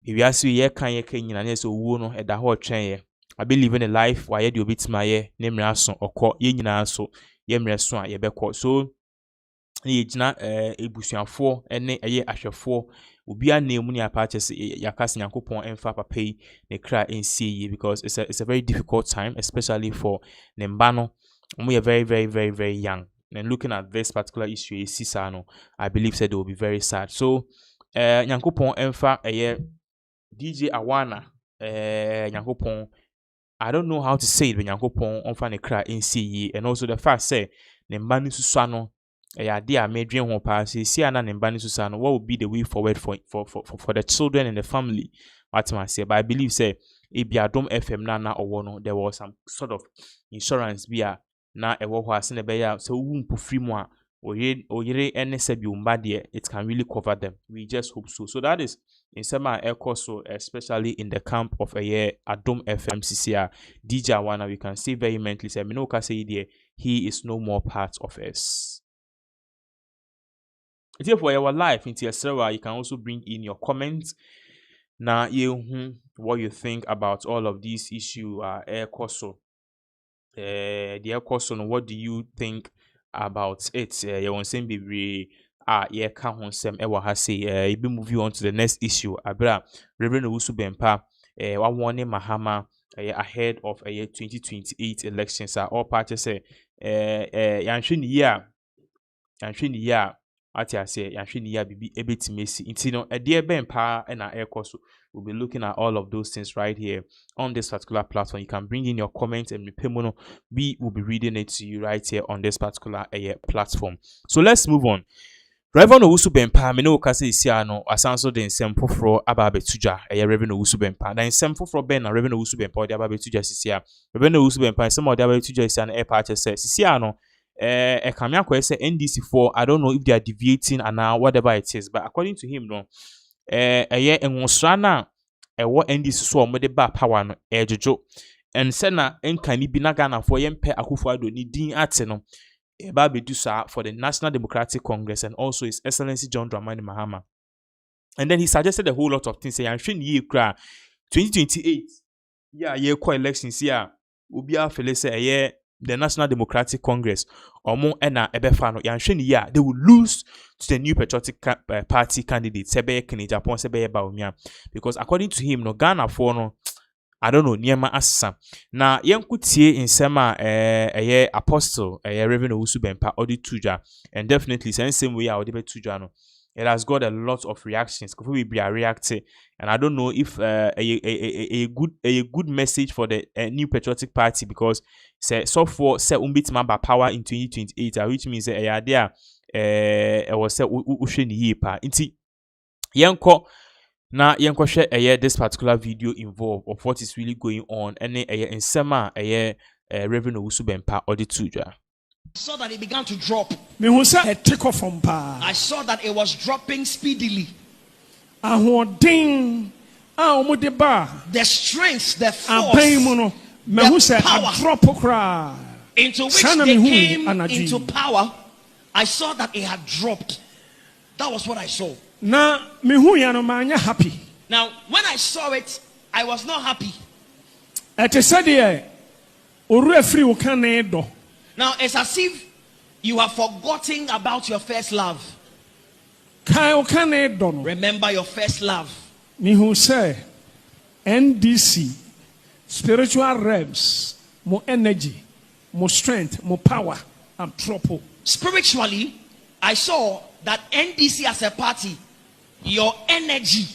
if you ask you can you so no at the whole train I believe in a life why you bit my name rason or call yina so yemre so a yebekọ so ye gina ebusuafo ene eye ahwefo obi anemu ni apache yakase Nyankopon emfa papa yi ne kra ensie because it's a very difficult time especially for Nembano we are very very very very young and looking at this particular issue Sisano I believe said they will be very sad so Nyankopon emfa eye DJ Awana Nyankopon I don't know how to say it when Nyankopon emfa ne kra ensie and also the fact say Nembano susano dear medrian ho pa see ana Nembano susano what would be the way forward for the children and the family what I say but I believe say Adom FM na owo there was some sort of insurance bia na ewo ho ase ne be ya so wu mpofri mu a oyire ene se bi umba de it can really cover them we just hope so that is in sema so especially in the camp of a year Adom FM CCR DJ Awana we can say vehemently say me no ka say there he is no more part of us. Therefore, our life into your server, you can also bring in your comments. Now, what you think about all of these issues? Air Koso, the Air Koso. What do you think about it? You want to be yeah, can't want some. I say, you be moving on to the next issue. Abra, Rev Owusu Bempah, one Mahama. Ahead of 2028 elections, all parties say, Yanshini ya, ati I say, Yanshini ya be able to miss it. You know, a dear Bempah and our air course. We'll be looking at all of those things right here on this particular platform. You can bring in your comments and we will be reading it to you right here on this particular platform. So let's move on. Rev Owusu Bempah, me no kase isia no asanso de nsem foforo aba betuja Rev Owusu Bempah. Na nsem foforo ben na Rev Owusu Bempah de aba betuja sisia. Rev Owusu Bempah nsem de aba betuja sisia na part say sisia no come akwa say NDC for I don't know if they are deviating and whatever it is, but according to him no enwosra na ewo NDC so omode ba power no ejojo ense na enkani bi na Ghana for yempe Akufo-Addo ni din ate no for the National Democratic Congress and also His Excellency John Dramani Mahama. And then he suggested a whole lot of things. Say, I'm sure 2028, yeah, elections here. Ubia fele say, the National Democratic Congress or more ena ebefano. Yeah, they will lose to the new Patriotic Party candidate. Sebe Kenya Japan sebe baumia, because according to him, no Ghana for no. I don't know, Niema Asa. Na yenkutie in sema apostle Rev Owusu Bempah odi tuja, and definitely same way I would be tuja no. It has got a lot of reactions. Could we be reacting? And I don't know if a good message for the new Patriotic Party, because say so for say umbit power in 2028, which means there was say usheni yipa. Inti yenko. Now, share this particular video involved of what is really going on, and in sema Rev Owusu Bempah or the tuja. I saw that it began to drop. I saw that it was dropping speedily. The strength, the force, the power into which they came into power, I saw that it had dropped. That was what I saw. Now, happy. Now, when I saw it, I was not happy. Now, it's as if you have forgotten about your first love. Remember your first love. NDC, spiritual revs, more energy, more strength, more power, and trouble. Spiritually, I saw that NDC as a party, your energy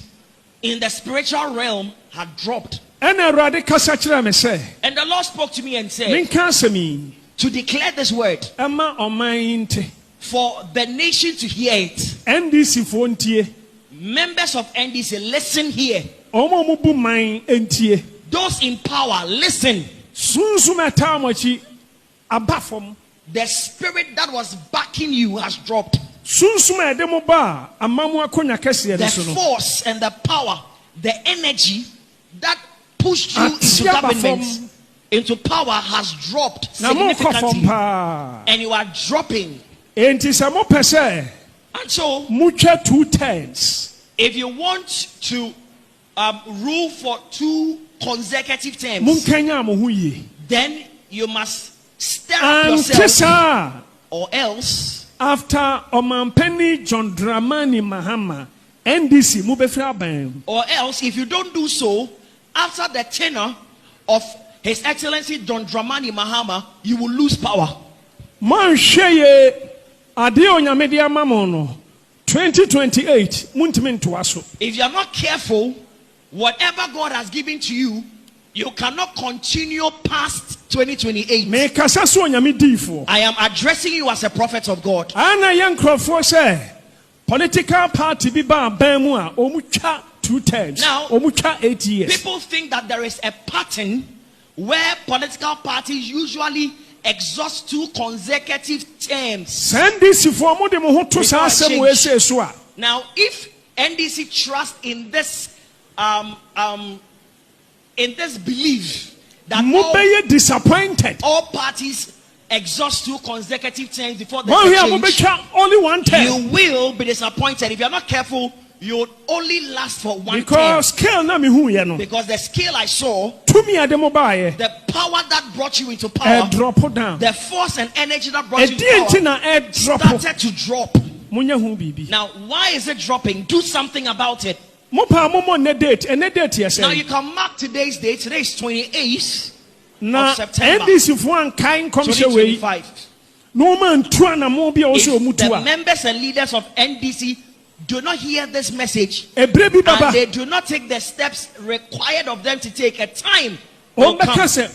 in the spiritual realm had dropped. And the Lord spoke to me and said, to declare this word for the nation to hear it. Members of NDC, listen here. Those in power, listen. The spirit that was backing you has dropped. The force and the power, the energy that pushed you into government, into power, has dropped significantly. And you are dropping. And so, 2 if you want to rule for 2 consecutive terms, then you must stir up yourself, or else. After Omanpenny John Dramani Mahama, NDC Mubefra. Or else, if you don't do so, after the tenure of His Excellency John Dramani Mahama, you will lose power. Mansheye Adionya Media Mamono 2028 Muntimin Tuaso. If you are not careful, whatever God has given to you, you cannot continue past 2028. I am addressing you as a prophet of God. Political party biba bemua omucha 2 terms. Now, 8 years. People think that there is a pattern where political parties usually exhaust 2 consecutive terms. Now, if NDC trusts in this belief that disappointed, all parties exhaust 2 consecutive terms before the only one term. You will be disappointed if you are not careful. You will only last for one because term. Because the scale I saw, the power that brought you into power, the force and energy that brought you into power, started to drop. Now, why is it dropping? Do something about it. Now you can mark today's date. Today is 28th of September 2025. If the members and leaders of NDC do not hear this message and they do not take the steps required of them to take, a time will come. A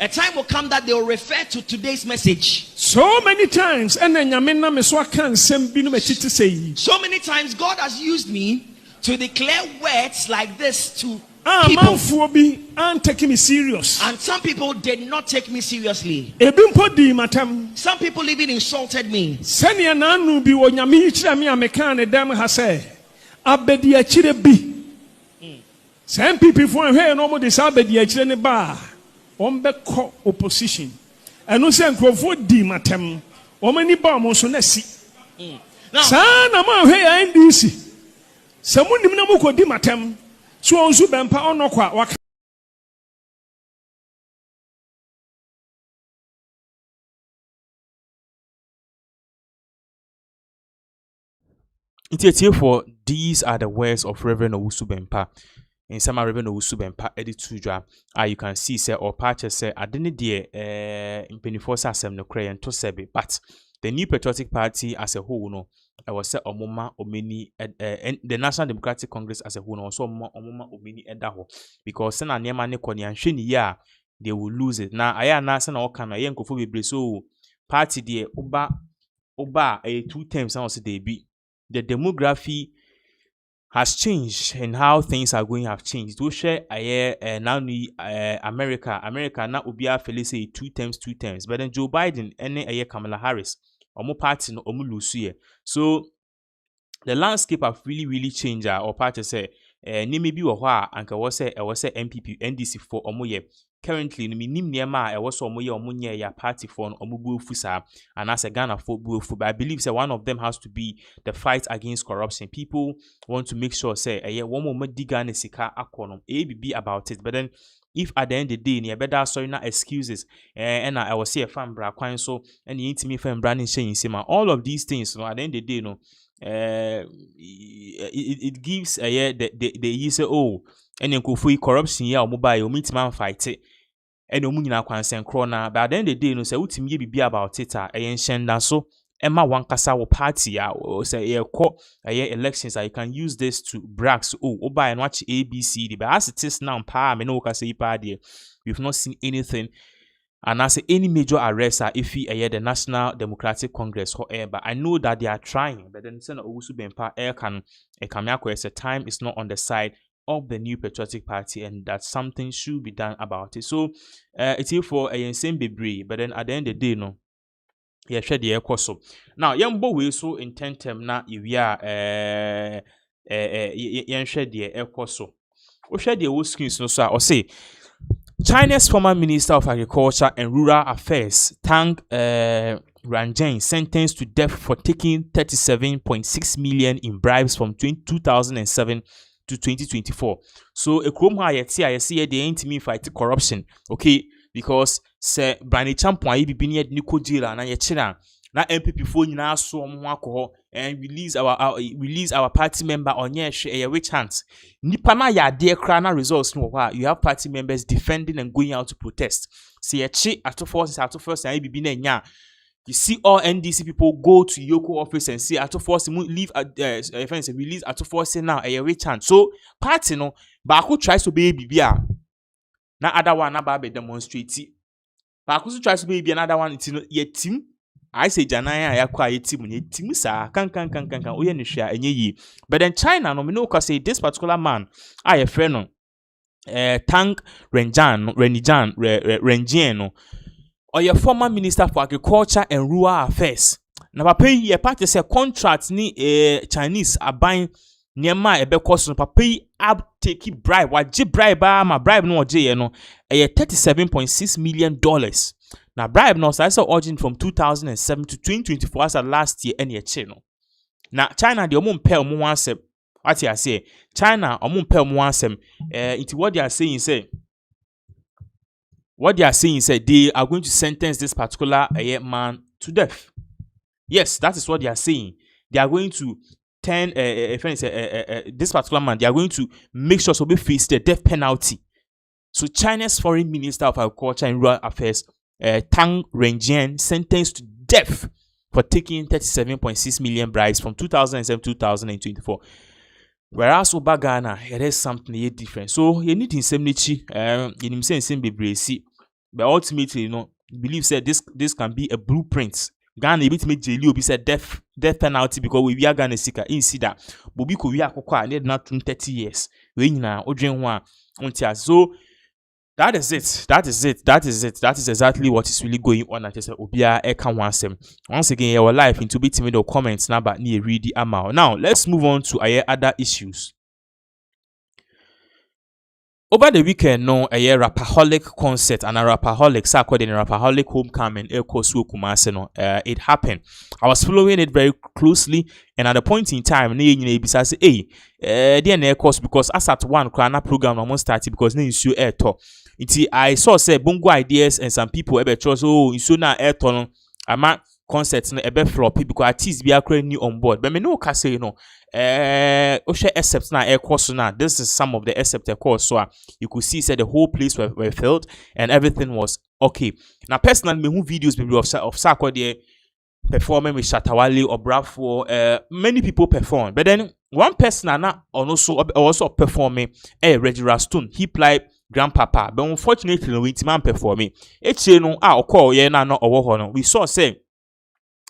time will come that they will refer to today's message. So many times God has used me to declare words like this to people. And some people did not take me seriously. Some people even insulted me. Some people for here no more disabedi ne ba ombeko opposition eno se nkrofo di matem omani ba mo so na si sa na ma hwe NDC samunim na mo ko di matem so Owusu Bempah onokwa waka for these are the words of Reverend Owusu Bempah. In some Rev Owusu Bempah edit to draw. You can see say or patches say I didn't dear in 24 assembly no cray and to sebe, but the New Patriotic Party as a whole no I was say omoma omeni the National Democratic Congress as a whole no so omoma omeni edaho because sena niema ne koni anhwe ya they will lose it. Now I na say na oka na ye nkofo bebre so party there oba 2 terms now say they be the demography has changed and how things are going have changed. Do share now America now ubia fele say 2 terms, but then Joe Biden and Kamala Harris omo party no omo lose. So the landscape have really changed or party say ni maybe wo ho anka wo say NPP NDC for omo ye currently no minim niema wo so omo ye omo nye ya party for omo buofu sa and as a Ghana for buofu, but I believe say one of them has to be the fight against corruption. People want to make sure say one more Ghana sika akonom ABB about it, but then if at the end of the day ni better sorry na excuses and I was say a fan bra kwan so and the intimate fan branding saying all of these things no at the end of the day no it gives they say oh and then for corruption ya mobile meet man fight it and omunyina kwansen krona, but at the end of the day no say utimi be about it yenshenda so Emma one kasa wo party or say elections you can use this to brag so buy and watch ABCD, but as it is now me no can say party we've not seen anything. And I say any major arrests are if the National Democratic Congress, however, I know that they are trying, but then Senator Owusu Bempah a time is not on the side of the New Patriotic Party and that something should be done about it. So it's here for a same baby, but then at the end of the day, no. Yeah, share the so. Now, young boy so intent na if ya share the so. O share the screens no so or say China's former Minister of Agriculture and Rural Affairs, Tang Ranjane, sentenced to death for taking 37.6 million in bribes from 2007 to 2024. So a chrome I see the intimate fight corruption. Okay, because say Brani Champion I be near Nico Jira na yechina na NPP phone na so alcohol and release our party member on a witch hunt. Nipa na ya de kra results no wa you have party members defending and going out to protest. See at first and be na nya. You see all NDC people go to Yoko office and say at force leave release at force now a witch hunt. So party no ba who tries to be bibia na other one na ba be demonstrate. Ba who tries to be another one it's your team. I say Janaya ya kwa team sa kan oye ni hwea enye yi. But then China no me no say this particular man a friend no Tang Renjian no or your former Minister for Agriculture and Rural Affairs. Na papa ye party say contract ni Chinese are buying Niema ebe cost no papa yi ab take bribe. Waje bribe ba ma bribe no oje ye no. $37.6 million. Now bribe no so origin from 2007 to 2024 as last year any che no. Now China the omo pay omo wansem. What I say? China omo pay omo wansem. Into what they are saying say they are going to sentence this particular man to death. Yes, that is what they are saying. They are going to turn this particular man. They are going to make sure so be face the death penalty. So China's foreign minister of agriculture and rural affairs, Tang Renjian, sentenced to death for taking 37.6 million bribes from 2007 to 2024. Whereas over Ghana, it is something different. So you need indemnity. You need to be but ultimately, believe said this can be a blueprint. Ghana bit make jail be said death penalty because we are Ghana seeker in see that. But we could need not 30 years. We na odwen ho a so that is it. That is exactly what is really going on at Obia Eka Wansem. Once again, our life into bit me the comments now but near read the amount. Now let's move on to other issues. Over the weekend, a Rapperholic concert and a Rapperholic according to Rapperholic homecoming it happened. I was following it very closely, and at the point in time, I say, hey, course because as at one program almost started because you air talk. I saw say bongo ideas and some people ebe chose so na air ton ama concerts na ebe floppy because artists be are new on board. But me no can say Osha except na air course na. This is some of the except course so you could see said the whole place were filled and everything was okay. Now personally me who videos people of Sako there performing with Shatawale or Bravo, many people perform. But then one person na also performing Reggie Rockstone. He played grandpapa, but unfortunately we man performing. We saw say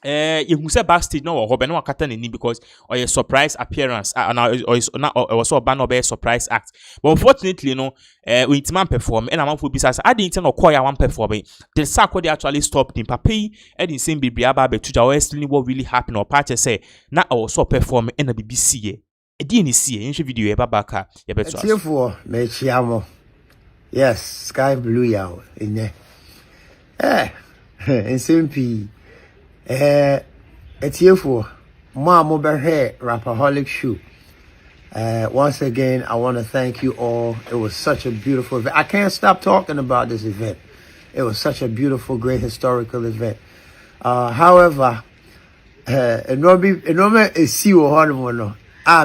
you say backstage no or no because or a surprise appearance or also a surprise act. But unfortunately we man perform and I'm for business I didn't know choir one performing. The sack they actually stopped in papi and in same baby about to what really happened or part say now I was so performing and the BBC DNC in video babaka yes, sky blue yaw in there. And simply, it's here for Mom over here, Rapperholic shoe. Once again, I want to thank you all. It was such a beautiful event. I can't stop talking about this event. It was such a beautiful, great historical event. However,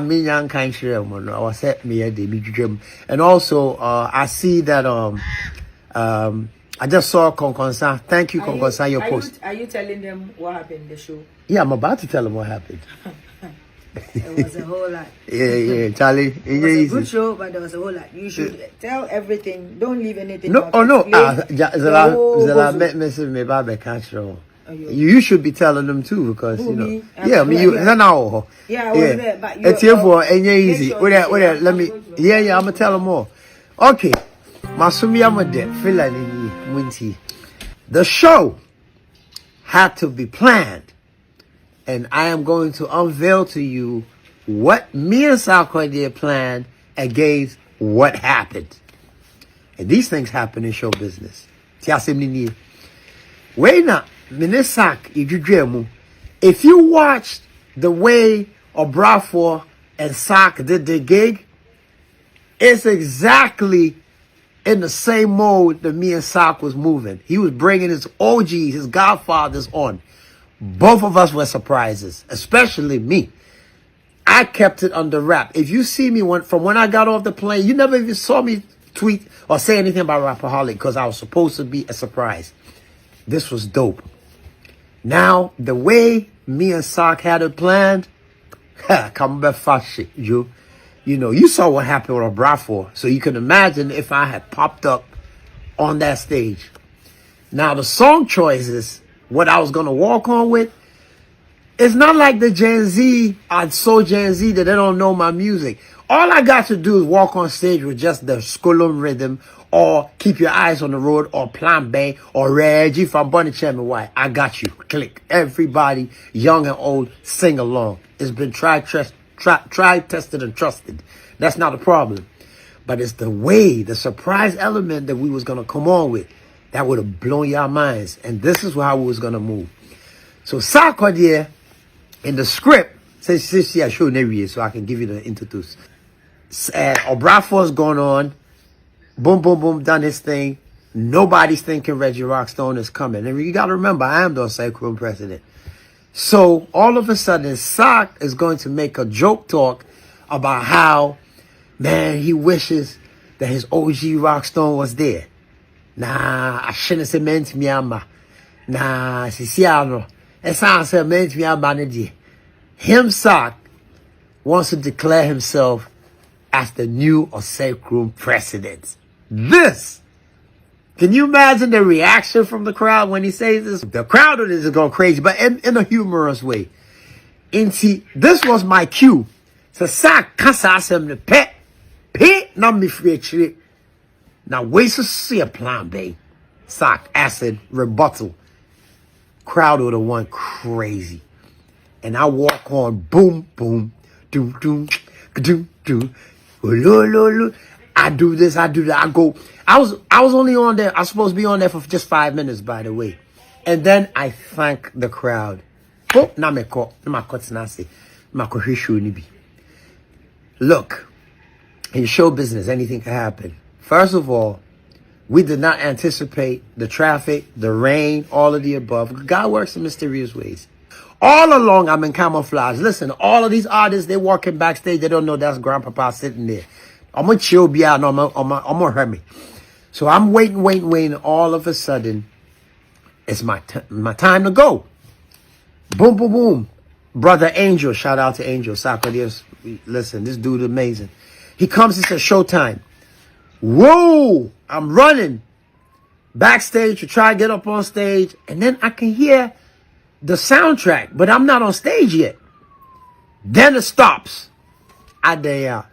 me young kind I was at me at the gym. And also I see that I just saw Konkonsa. Thank you, Konkonsa, your post. Are you telling them what happened in the show? Yeah, I'm about to tell them what happened. It was a whole lot. Yeah, Charlie. It was a good show, but there was a whole lot. You should tell everything. Don't leave anything. No, oh no. You should be telling them too because you I was there, but it's here for any easy. Let me. I'm gonna tell them more. Okay, Masumi Amade, Filani Winti. The show had to be planned, and I am going to unveil to you what me and Sarkozy planned against what happened. And these things happen in show business. Wait now. If you watched the way Obrafour and Sak did the gig, it's exactly in the same mode that me and Sak was moving. He was bringing his OGs, his godfathers on. Both of us were surprises, especially me. I kept it under wrap. If you see me from when I got off the plane, you never even saw me tweet or say anything about Rapperholic because I was supposed to be a surprise. This was dope. Now, the way me and Sark had it planned, come back fast you saw what happened with Obrafour, so you can imagine if I had popped up on that stage. Now, the song choices, what I was going to walk on with, it's not like the Gen Z, I'm so Gen Z that they don't know my music. All I got to do is walk on stage with just the Skolum rhythm or Keep Your Eyes on the Road or Plan B or Reggie from Bunny Chairman White. I got you. Click. Everybody, young and old, sing along. It's been tried, tried, tested, and trusted. That's not a problem. But it's the way, the surprise element that we was going to come on with that would have blown your minds. And this is how we was going to move. So Sarkodie, in the script, says, I show you so I can give you the introduce. Obrafo's going on. Boom, boom, boom, done his thing. Nobody's thinking Reggie Rockstone is coming. And you got to remember, I am the sacred president. So all of a sudden, Sock is going to make a joke talk about how, man, he wishes that his OG Rockstone was there. Nah, I shouldn't have meant me, ama. Nah, Siciano. It's not meant me, him, Sock, wants to declare himself as the new Osei president. This, can you imagine the reaction from the crowd when he says this? The crowd is going crazy, but in a humorous way. This was my cue. So Sock kasa asem the pet, not me free. Now wait to see a plan B. Sock acid rebuttal. Crowd would have went crazy. And I walk on, boom, boom, doom, doom, doom, doom. I do this, I do that. I go. I was only on there. I was supposed to be on there for just 5 minutes, by the way. And then I thank the crowd. Look, in show business, anything can happen. First of all, we did not anticipate the traffic, the rain, all of the above. God works in mysterious ways. All along, I'm in camouflage. Listen, all of these artists, they're walking backstage. They don't know that's Grandpapa sitting there. I'm going to chill, be out. I'm going to hurt me. So I'm waiting. All of a sudden, it's my time to go. Boom, boom, boom. Brother Angel, shout out to Angel. Sarkodie, listen, this dude is amazing. He comes, it's a showtime. Whoa, I'm running backstage to try to get up on stage. And then I can hear the soundtrack, but I'm not on stage yet. Then it stops. The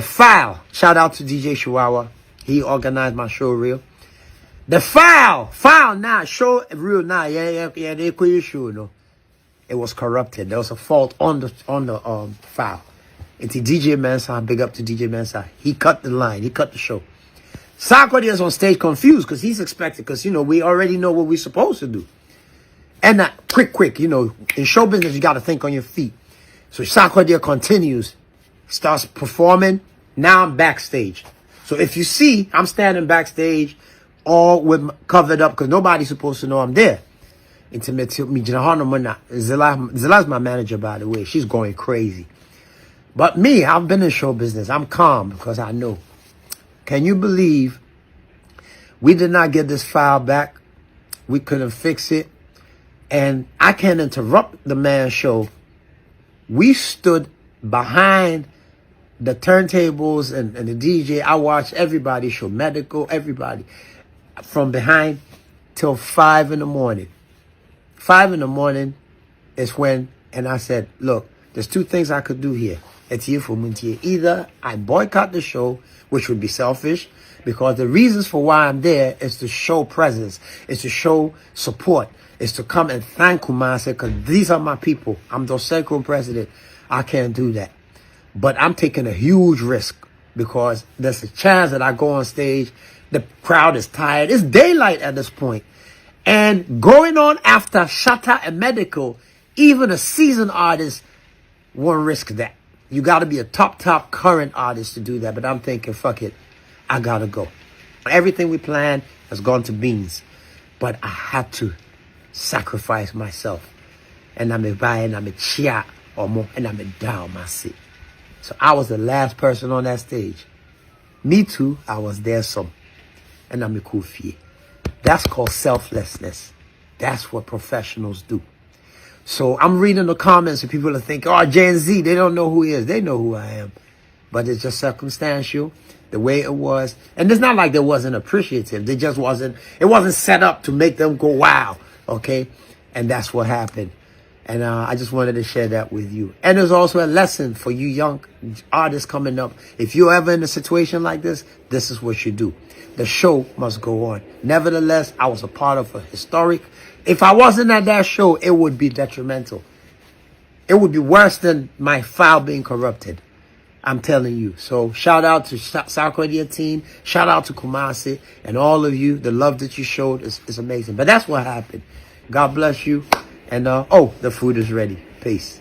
file. Shout out to DJ Chihuahua. He organized my show reel. The file now, show real now. Yeah, they could show no. It was corrupted. There was a fault on the file. It's DJ Mensa, big up to DJ Mensa. He cut the line, he cut the show. Sarkodie is on stage confused because he's expected, because, we already know what we're supposed to do. And quick, in show business, you got to think on your feet. So Sarkodie continues, starts performing. Now I'm backstage. So if you see, I'm standing backstage, all with covered up, because nobody's supposed to know I'm there. Zila's my manager, by the way. She's going crazy. But me, I've been in show business. I'm calm because I know. Can you believe we did not get this file back? We couldn't fix it. And I can't interrupt the man's show. We stood behind the turntables and the DJ. I watched everybody show, medical, everybody. From behind till 5 in the morning. 5 in the morning is when, and I said, look, there's two things I could do here. Either I boycott the show, which would be selfish, because the reasons for why I'm there is to show presence, is to show support, is to come and thank Kumasi, because these are my people. I'm the sacred president. I can't do that. But I'm taking a huge risk because there's a chance that I go on stage, the crowd is tired. It's daylight at this point. And going on after Shatta and Medical, even a seasoned artist won't risk that. You got to be a top current artist to do that. But I'm thinking, fuck it, I got to go. Everything we planned has gone to beans. But I had to sacrifice myself. And I'm a buy and I'm a chia or more and I'm a down my seat. So I was the last person on that stage. Me too, I was there some. And I'm a cool fee. That's called selflessness. That's what professionals do. So I'm reading the comments and people are thinking, oh, Gen Z, they don't know who he is. They know who I am. But it's just circumstantial, the way it was. And it's not like they wasn't appreciative. They just wasn't, it wasn't set up to make them go, wow. Okay? And that's what happened. And I just wanted to share that with you. And there's also a lesson for you young artists coming up. If you're ever in a situation like this, this is what you do. The show must go on. Nevertheless, I was a part of a historic. If I wasn't at that show, it would be detrimental. It would be worse than my file being corrupted. I'm telling you. So shout out to South Korea team. Shout out to Kumasi and all of you. The love that you showed is amazing. But that's what happened. God bless you. And oh, the food is ready. Peace.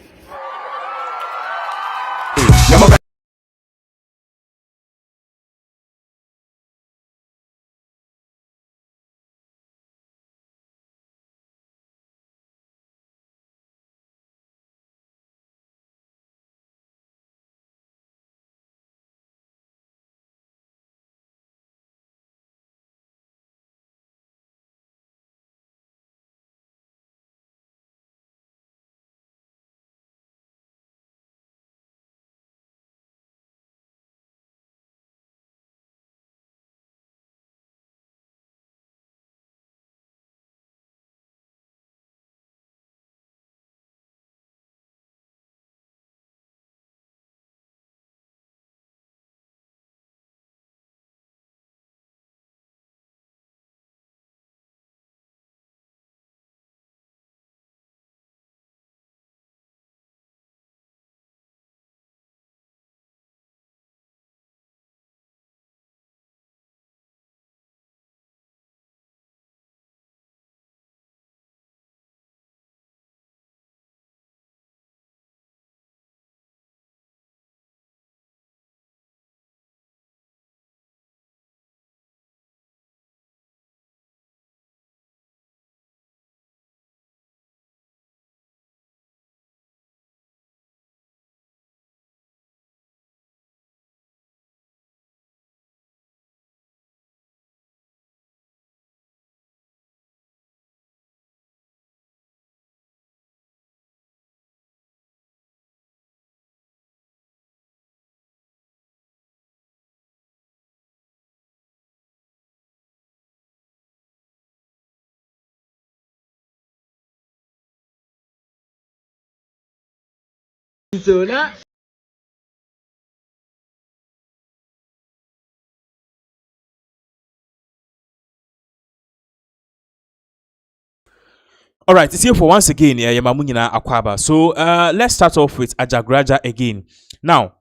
All right, it's here for once again. Yeah, Mamunyina Akwaba. So let's start off with Ajagraja again. Now,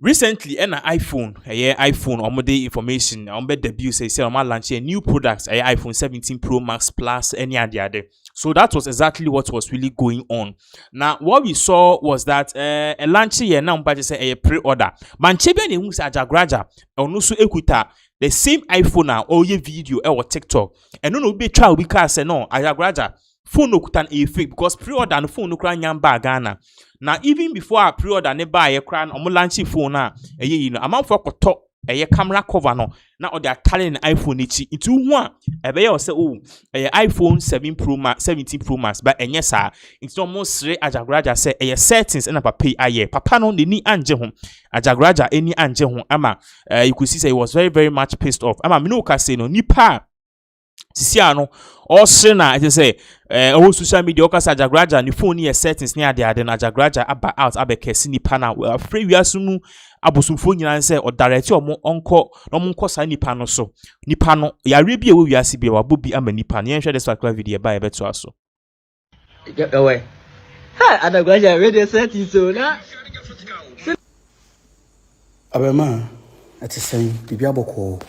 recently, iPhone, iPhone, omode information, ombe debut say launch a new products, iPhone 17 Pro Max Plus, any other. So that was exactly what was really going on. Now, what we saw was that a launch here now, but say a pre-order. Manchebe ne hu sa Ajagraja, onusu ekuta the same iPhone now, or your video or TikTok, and no be try we can say no, Ajagraja. Phone no kutan a fake because pre-order and phone no kran yamba Ghana. Now even before I pre-order ne buy a crown or launching phone na you know amount for top a camera cover no now or they are telling iPhone into one a bear say oh a iPhone 17 Pro Max but and yes sir it's almost Ajagraja say a settings and a pay aye papa no the ni anje home Ajagraja any anje home ama you could see say he was very very much pissed off ama me no ka say no nipa Sisiano or sena I say all social media okasa Ajagraja ni phone ye settings near there then Ajagraja aba out abekesi nipa na we afraid we asunu abosumfo nyina say or direct or mo onko no mo nkosa nipa no so nipa no ya rebi e we wiase bi wa bobi ama nipa na yenhwe this particular video ba e beto aso away ha Ajagraja we dey settings so na abema ati sen bibia boko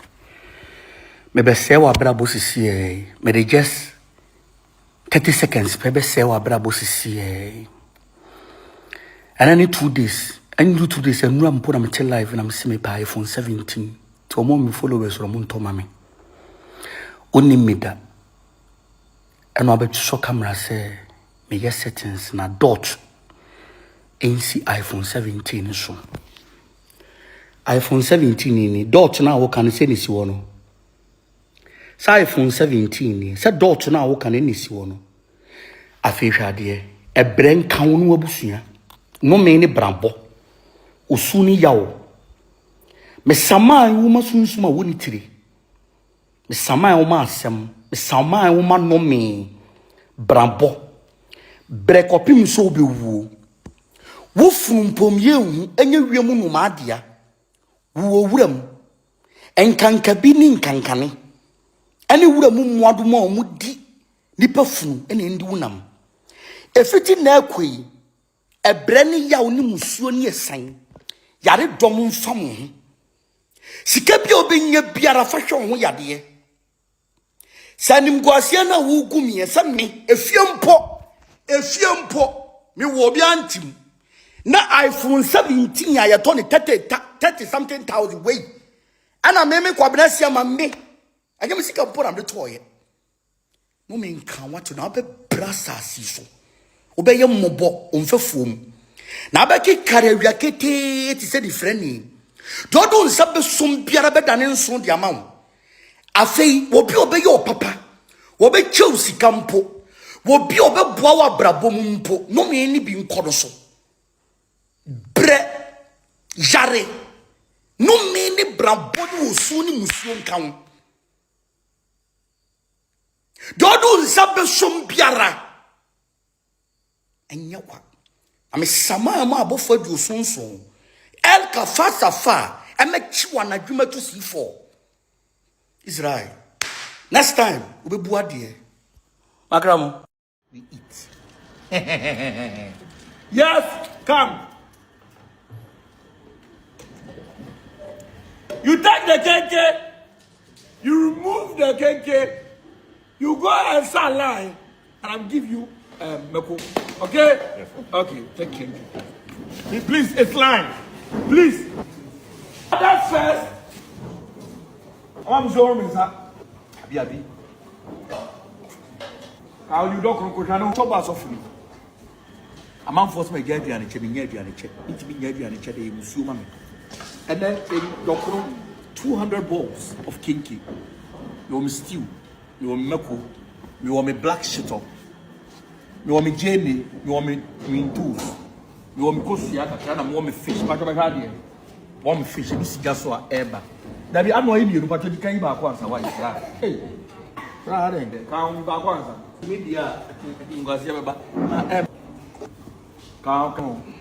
maybe say wa brabo sisi maybe just 30 seconds maybe say wa brabo sisi and I need 2 days and I'm put on my live and I'm see me by iPhone 17 to more me followers from Montoma me only me that and I bet show camera say me get settings na dot NC iPhone 17 so iPhone 17 ni dot na wo kan say ni si wo no iPhone 17 ni say dot na wo kan ni si wo no afehwade e bren kan no abusua no me ni brambo osuni yawo me saman wo masunsuma woni tiri me saman wo ma asem me saman wo ma no me brambo brekopim so bewu wo funumpom yehu enye wiemu no ma adia wo wuram enkanka bi ni nkankane ani wuramu muaduma omudi nipa funu ene ndi wunam efiti na akoi Ebreni ya oni musuo ni esan. Yare dom mfa mo ho. Sika bia obenye biara fa hwe ho yade. Sanim guasia na wo gumie se me efiempo me wo bia antim. Na iPhone 17 ya yeto ni 30 something thousand way. Ana meme kwabena sia ma me. Anya me sika mpo na me toye. No me nka wato na be brasa asiso. Obeye mmobo omfefuom. Na abeki kare wiakete ti se different ni. Dodo nsabe som biara be dane nso de amawo. Afei obi obeye opapa. Obe chew sika mpo. Obi obeboa wa brabo mu mpo. No me ni bi nkodo so. Bre jare. No me ni brabo ni osu ni musuo nkan. Dodo nsabe som biara. Enya kwa. Ame sama ma abofo adu sonson. El kafa safa emechi wana dwuma to C4. Israel. Next time we be buade. Makramo. We eat. Yes, come. You take the KK, you remove the KK, you go and start line, and I'll give you Meko. Okay? Yes. Okay, take KK. Please, it's line. Please. That's first. I'm sorry, sir. Abi. How you don't go to talk about something. A man force my get and check, It be and they will sue me. And then they doctor 200 balls of kinky. You want me stew, you want me meko, you want me black shit up, you want me Jamie, you want me green tools, you want me Kosiaka, and want me fish, but I had here. Want me fish, and this is just so ever. That be annoying you, but you can't back once. Why is that? Hey, Friday, come back once. Media, you guys have a come on.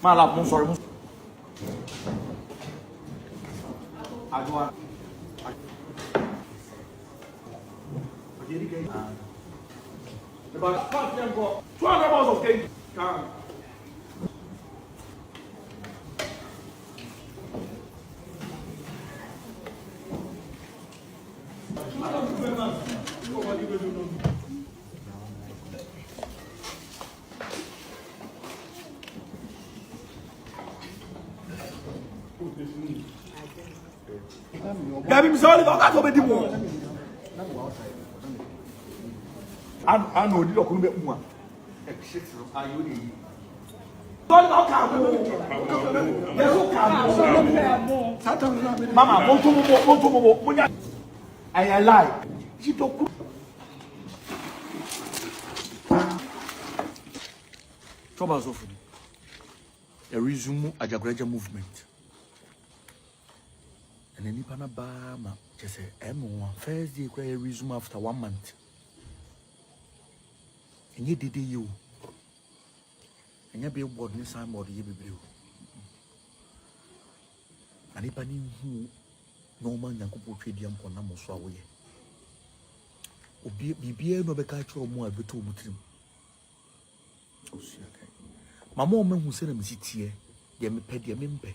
Malap, I'm sorry. Agora. About 200 balls of cake. Come. Gabi misali ba ka so be dibo. An no di okunu be mu a. Ayo ni. Toli ba ka mo. Yesu ka mo. Mama, monto mo. Munya. I lie. Jitoku. Trouble so for a resume Ajagreja movement. And then Nipana Bama just say M1 first day cry resume after 1 month. And you did you. And you be board this time or you be blue. And if I knew who no man can put trade on Namo Swaway. Be no be catch or more beto mutrim. Oh, see, okay. My mom who said him sit here, they me pay their member.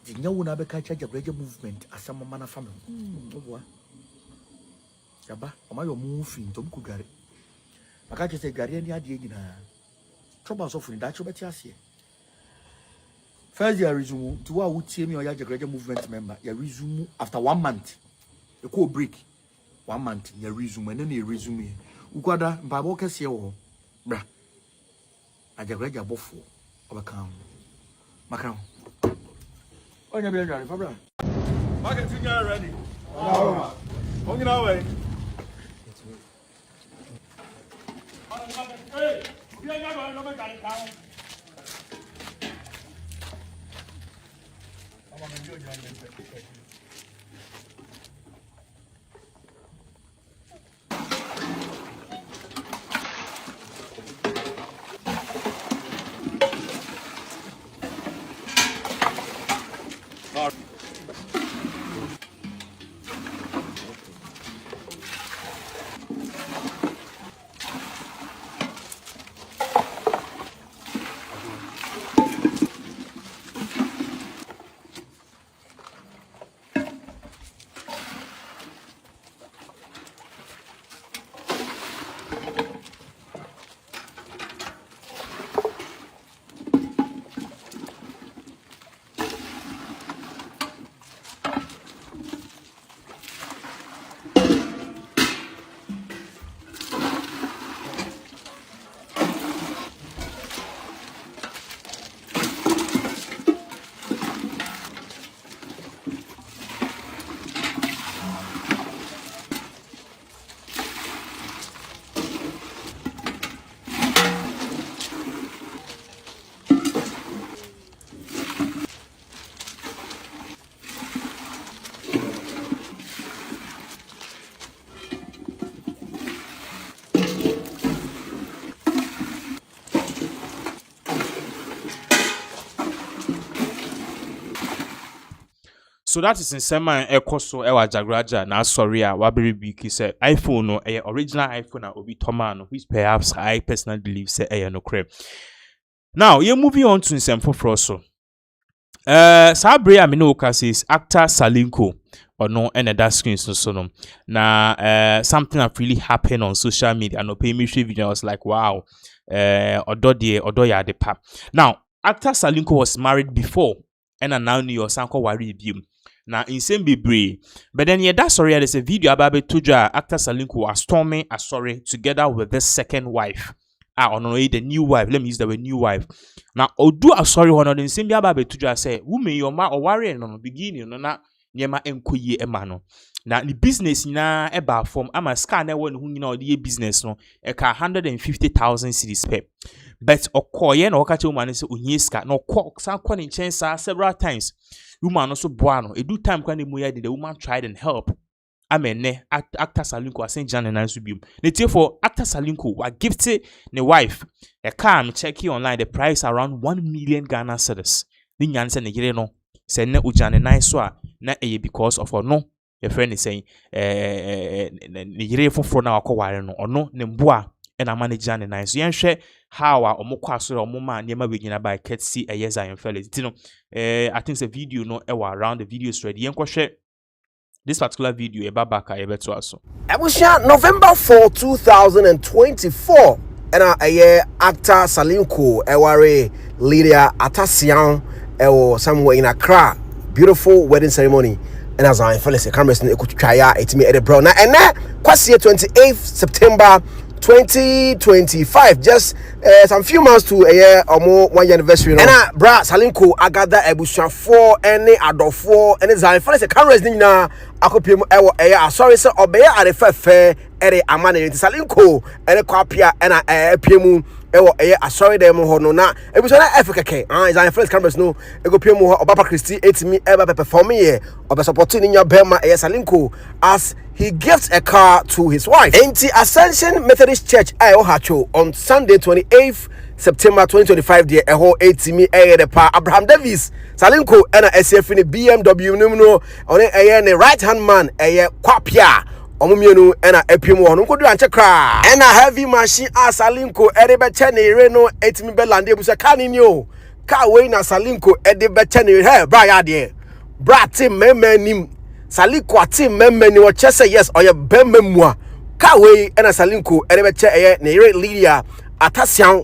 The new one be catch a Reggie movement as some man of family. Yaba, am I your moving to Kugari? I can't say Gary and Yadi. Trouble suffering that you better see. First year resume to what would see me or Reggie movement member. You resume after 1 month. You could break 1 month. You resume and then you resume. Ukwada, Bible can see you. Bra. I just read your book for our account. Macron. Oh, you're ready, Fabra. Market, you are ready. Oh, you know, way. Hey, you ain't got no man got it down. I'm going to do it. So that is in sema ekoso ewa jagraja na sorry a wabere biki say iPhone no original iPhone na obi tomano, which perhaps I personally believe say no crap. Now you're moving on to nsem for so. Sabre Aminoka says actor Salinko or no and that screen so no. Now something that really happened on social media and no pay me video. I was like wow. Odo the pap. Now actor Salinko was married before and now New York Sanko worry review. Now in same be but then that's sorry there's a video about Tuja actor Salinko was storming a sorry together with this second wife. The new wife. Let me use the word new wife. Now odu a sorry one of the same be about Tuja say woman your ma or worry no beginning no na nyema enkoye emano. Now the business na eba from ama scan na one who know the business no e ka 150,000 cedis per. But okoye na okache woman say onyeska no san kwa ni chensa several times. Woman also boano. A do time when the woman tried and help. Amen. Actor Salinko was saying Jan and I subim. The for actor Salinko was gifted the wife a car. I'm checking online the price around 1 million Ghana cedis. The Yansen the no say ne ujan and I saw na because of or no. Your friend is saying the for now or no nembua and I manage Jan and I so share how or mokwaso or moma never begin by Ketsy a yes I am fellas. You know, I think the video no around the video ready. Yanko share this particular video about Baka Ebeto also. I was shot November 4, 2024. And actor Salinko Eware Lydia Atasian somewhere in Accra. Beautiful wedding ceremony. And as I fell as a camera could try it me at the brown. And now, Kwasi 28th September 2025, just some few months to a year or more 1 year anniversary. And bra Salinko I got that ebusha 4 any adult 4 and as I fell as a camera na akopiem ewo sorry sir obey at the fair ere amane Salinko and a kwapia and a piemu ewo sorry dem ho no na ebusha na Africa ke as I first cameras no ego piemu ho obapa Christi etimi eba perform here obe supporting in your bema Salinko as he gives a car to his wife. NT Ascension Methodist Church Hacho on Sunday 28th September 2025 there a whole 80 the pa Abraham Davis Salinko and a SF in the BMW numero on a right hand man a kwapia omumienu and a epimu on could answer cry and a heavy machine as Salinko edebechene reno 80 belande busa kaninyo ka we na Salinko edebechene he bra there brati memenim Salinko ati memeni wo chese yes oye bememua ka we and a Salinko edebeche ne Lydia Atasian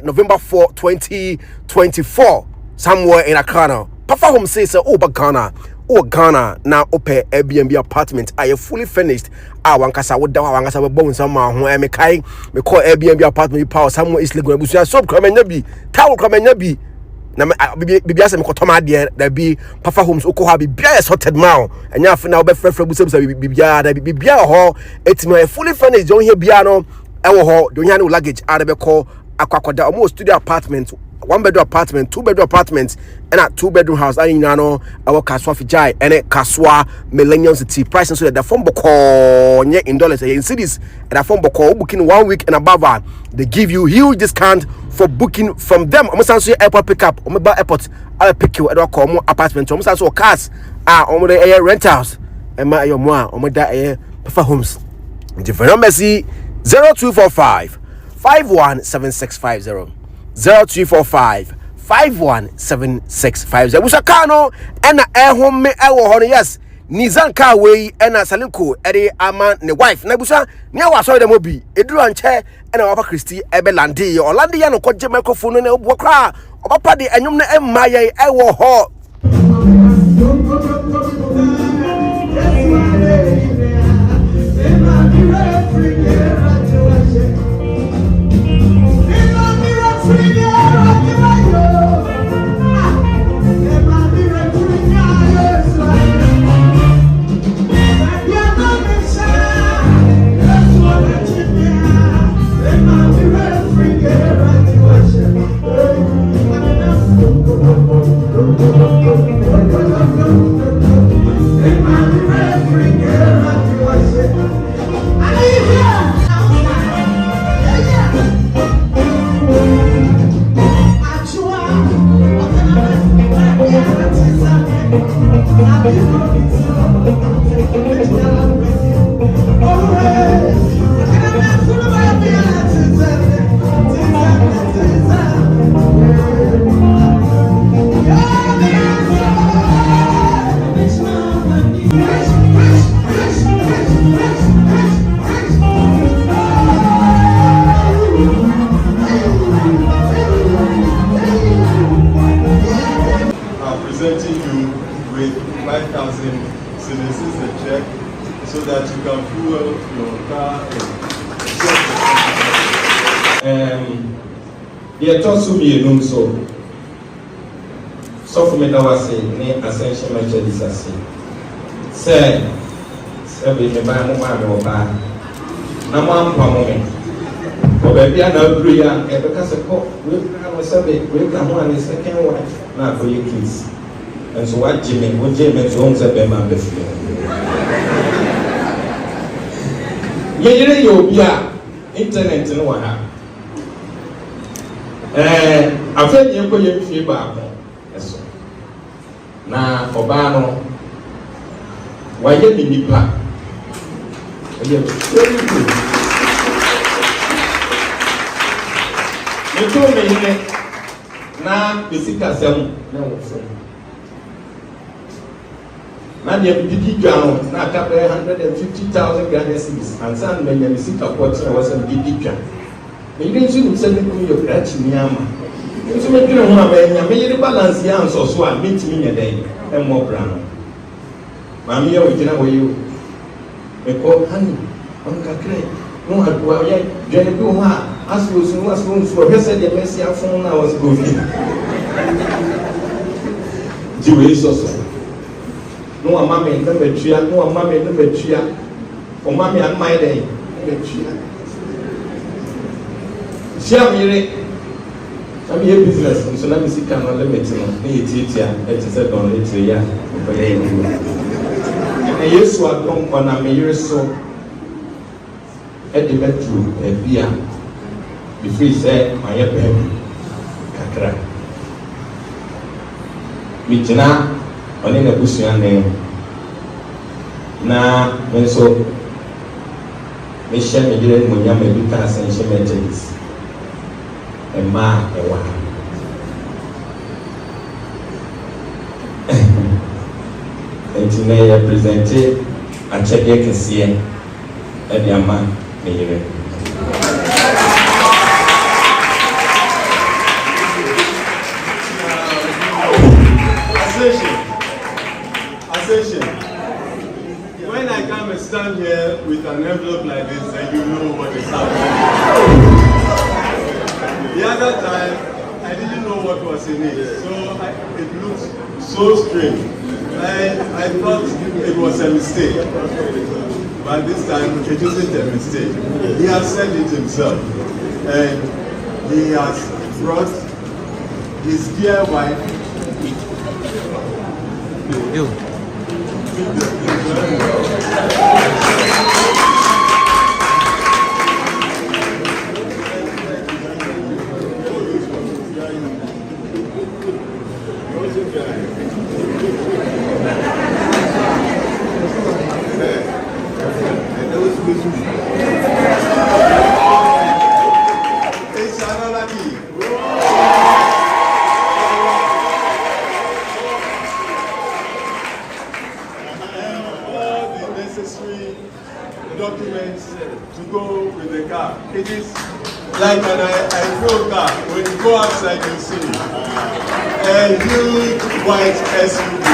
November 4, 2024 somewhere in Accra. Papa home says Ghana now open Airbnb apartment I fully finished. Wankasa would down wankasa we bone somehow who me kai me call Airbnb apartment power somewhere is legal busia soap come nyabi town come nyabi na bibia se me kotoma de da bi Papa homes uko ha bibia sorted now enya afi na obefrefre busa bibia da bibia ho etime fully finished don here bia no ewo ho don ya no luggage be call akwakoda almost studio apartment 1 bedroom apartment 2 bedroom apartment and a 2 bedroom house I know our kaswa fijai and a kaswa millennium city price so the phone boko in dollars in cities and a phone boko booking 1 week and above they give you huge discount for booking from them almost answer airport pickup or airport I'll pick you at a common apartment almost answer cars on the rentals and my your moi on that Papa homes different Messi 0245 517650 0345 517650 Musakano and home me yes Nizan car way and Salinko ere ama ne wife na busa ne wa so dem obi eduru anche and Papa Christi ebelandi Orlandi ya no koje microphone na obo kra Papa de anyum na emma ye ewo ho Presenting you with 5,000 citizens a check so that you can fuel your car. The toss me so for me that was a name ascension Methodist say be me buy mo ma me oba na mo ampa mo me o be bia na prayer e be ka se ko we na mo say we ka ho an second wife na for your kids. And so what Jimmy owns a Bema Befio. You'll be internet in one. I think you're going to feel back. Now, for Bano, why you need me back? You told me now, the sick as no. Now you did ground, now 150,000 Ghana cedis, and some men you see a portion was a big picture. You didn't see them your catch me, Yama. You make you know, I made a balance yams or so I meet me a day, and more brown. Mammy, we didn't know you. They call honey, Uncle Craig. No, I go yet, Jenny Buma, as you was room for her said the messy phone I was going. Jewish also. No, a mammy and number three, no, a mammy and number three, or mammy and my day. Share me, I'm here business, and so let me see can limit it. It's a don, it's a year. And yes, what don't on a mirror so at the bedroom, a beer. Before he said, my baby, Kakra. Mijina. Oni na busuan name na menso me share me dire mo nya me bi ka ascension Methodist e ma e wa enti na ya presenter a check kese e di ama me yire When I come and stand here with an envelope like this, then you know what is happening. The other time, I didn't know what was in it, so it looked so strange. I thought it was a mistake, but this time it isn't a mistake. He has said it himself, and he has brought his dear wife. Documents to go with the car. It is like an ideal car. When you go outside, you see it. A huge white SUV.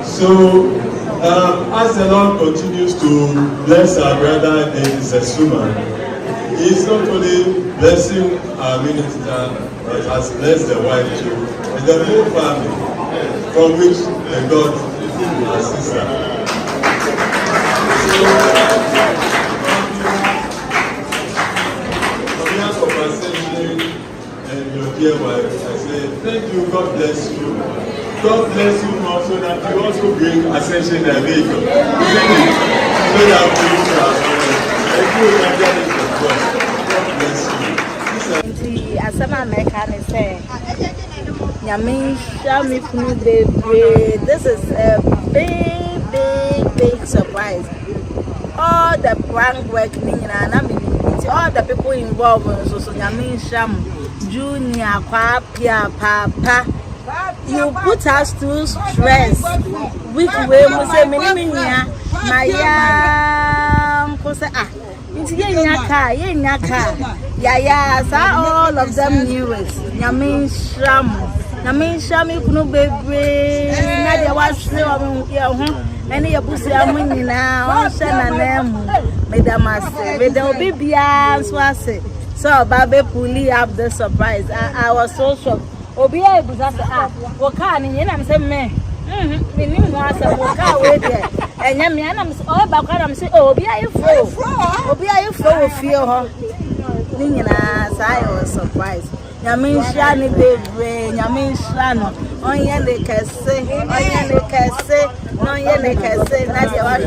So, as the Lord continues to bless our brother David Sesuma, he is not only blessing our minister, but has blessed the wife too, and the whole family, from which the God is our sister. So, on behalf of our and your dear wife, I say, thank you, God bless you. God bless you more so that you also bring Ascension and vehicle. So that we God bless you. As some Americans say, Yamin Shami Kunu baby, this is a big surprise. All the prank work, all the people involved, so Yamin Sham, Junior, Papa. You put us to stress. Which way we say, Miniminia, Maya, all of them knew it. Yamin Sham, you couldn't baby. Nadia was still any of us are winning now. Madam, with the baby was it. So, Baby pulled up the surprise. I was so shocked. Obia Buzasa, Wakani, and I'm saying, me, was a Waka with it. And Yamianam, all Bakam say, oh, be I flow of fear. Nina, I was surprised. Yamin Shani, baby, Yamin Shano, on Yende Casse, no Yende Casse, Nadia was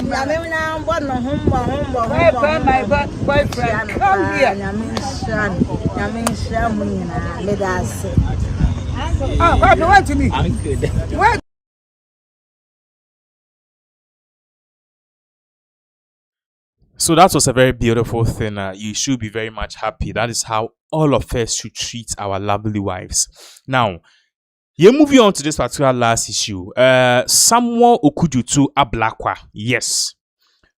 Yamin now, but no home, my boyfriend, come here, Yamin Shani, let us say. Oh, what do you want to me? I'm good. What? So that was a very beautiful thing. You should be very much happy. That is how all of us should treat our lovely wives. Now, you're moving on to this particular last issue. Samuel Okujutu Ablakwa. Yes.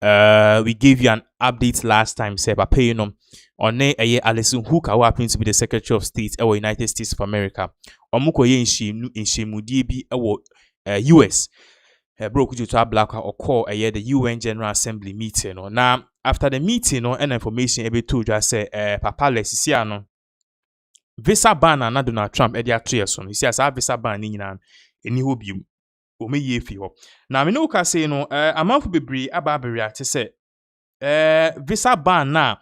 We gave you an update last time, say, but pay on Alison Hooker, who happens to be the Secretary of State of United States of America. Omuko ye in Shemudi US. Bro Okujutu Ablakwa or call the UN General Assembly meeting. Now, after the meeting, and information ebe told just say, Papa Lesisiano. Visa ban na Donald Trump edia treason. You see as visa ban ni nyina eni ho bium. O me ye fi ho. Na me no ka say no amanfo bebre ababere ate say visa ban na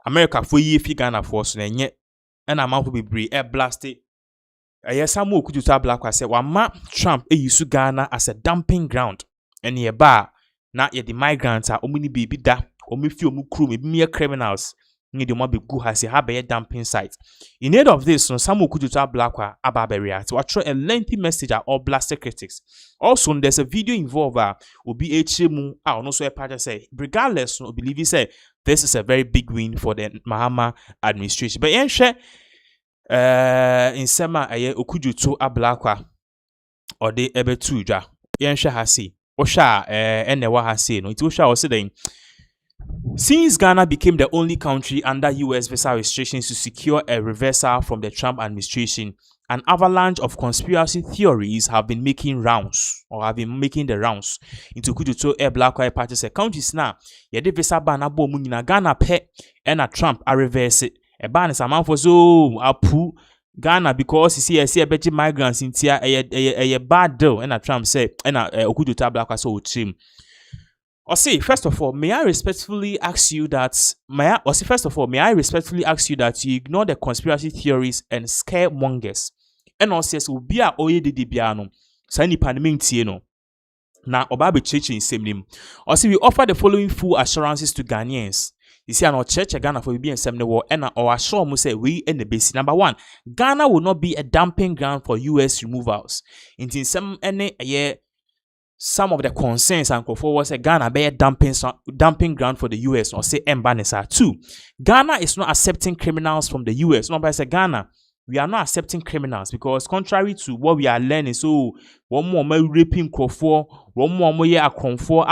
America fo ye fi Ghana for so na nye na amanfo bebre blast Samuel Okujutu Ablakwa say wa ma Trump use Ghana as a dumping ground. Eni e ba na ye the migrants a omuni baby da omi fi omu krum ebi me criminals. Need be go has a dumping site. In aid of this, Samuel Okujutu Ablakwa Ababeria to throw a lengthy message at all blasted critics. Also, there's a video involved will be HMU. I also a part say, regardless, no believe he say this is a very big win for the Mahama administration. But in Sema Okujutu Ablakwa or the Ebetuja, Yensha Hasi, Osha, Enewa Hasi, no, it was also saying. Since Ghana became the only country under US visa restrictions to secure a reversal from the Trump administration, an avalanche of conspiracy theories have been making rounds the rounds into Okujutu Ablakwa party say countries now yede visa ban abo mu nyina Ghana pe and a Trump a reverse it e ban is amount for so apu Ghana because you see a beji migrants in tia a bad deal and a Trump say and Okujutu Ablakwa so trim. First of all, may I respectfully ask you that you ignore the conspiracy theories and scaremongers. And also, yes, will be a oye de biano. Sani paniming no. Now, Obabe Church in same name. Also, we offer the following full assurances to Ghanaians. You see, our church Ghana for being same war and our assure mu say we in the base. Number one, Ghana will not be a dumping ground for US removals. In some some of the concerns and forward say Ghana be a dumping ground for the US or say Mbanesa. 2. Ghana is not accepting criminals from the US. Number say Ghana, we are not accepting criminals because contrary to what we are learning, so one more raping for one more year for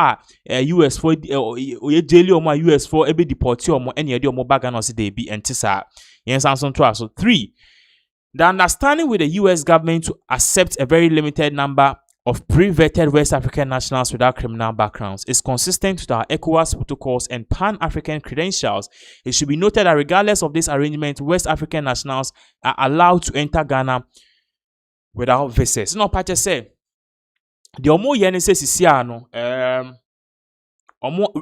US for daily or my US for every deportee or any other more bag and they be antisa. Yes, answer to us. So 3. The understanding with the US government to accept a very limited number of pre-vetted West African nationals without criminal backgrounds is consistent with our ECOWAS protocols and Pan-African credentials. It should be noted that regardless of this arrangement, West African nationals are allowed to enter Ghana without visas. No, Pacha say the Omo Yene says is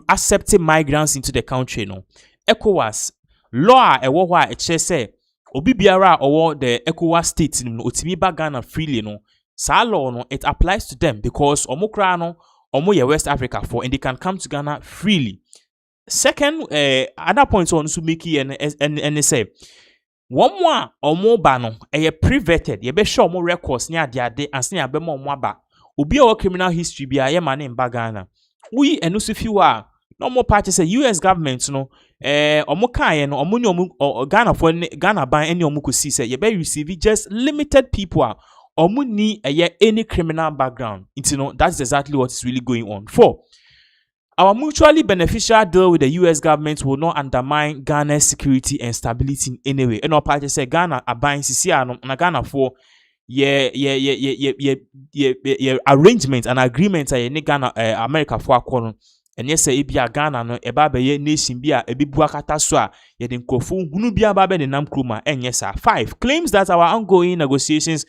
accepting migrants into the country. No, ECOWAS law a say Obi biara or the ECOWAS states no otimi ba Ghana freely no. Sa law no it applies to them because omokra no omo ye West Africa for and they can come to Ghana freely. Second, other points on to make and say one more omo ba no pre-vetted ye be sure omo records near ade and senior be mo ba. Obi our criminal history be a man in Bagana. We and no few are no more parties say US government no omo kan no omo ni omo Ghana for Ghana ban any omo ko see say ye be receive just limited people omo ni any criminal background. That's exactly what is really going on. 4. Our mutually beneficial deal with the US government will not undermine Ghana's security and stability in any way. And our party say Ghana are buying CCR na Ghana for arrangements and agreements a Ghana America for akɔno. And yes say ebia Ghana no eba be ye nation bia ebibu akata so a ye de nkrofo hunu bia ba be de nam kroma enye sa. 5 claims that our ongoing negotiations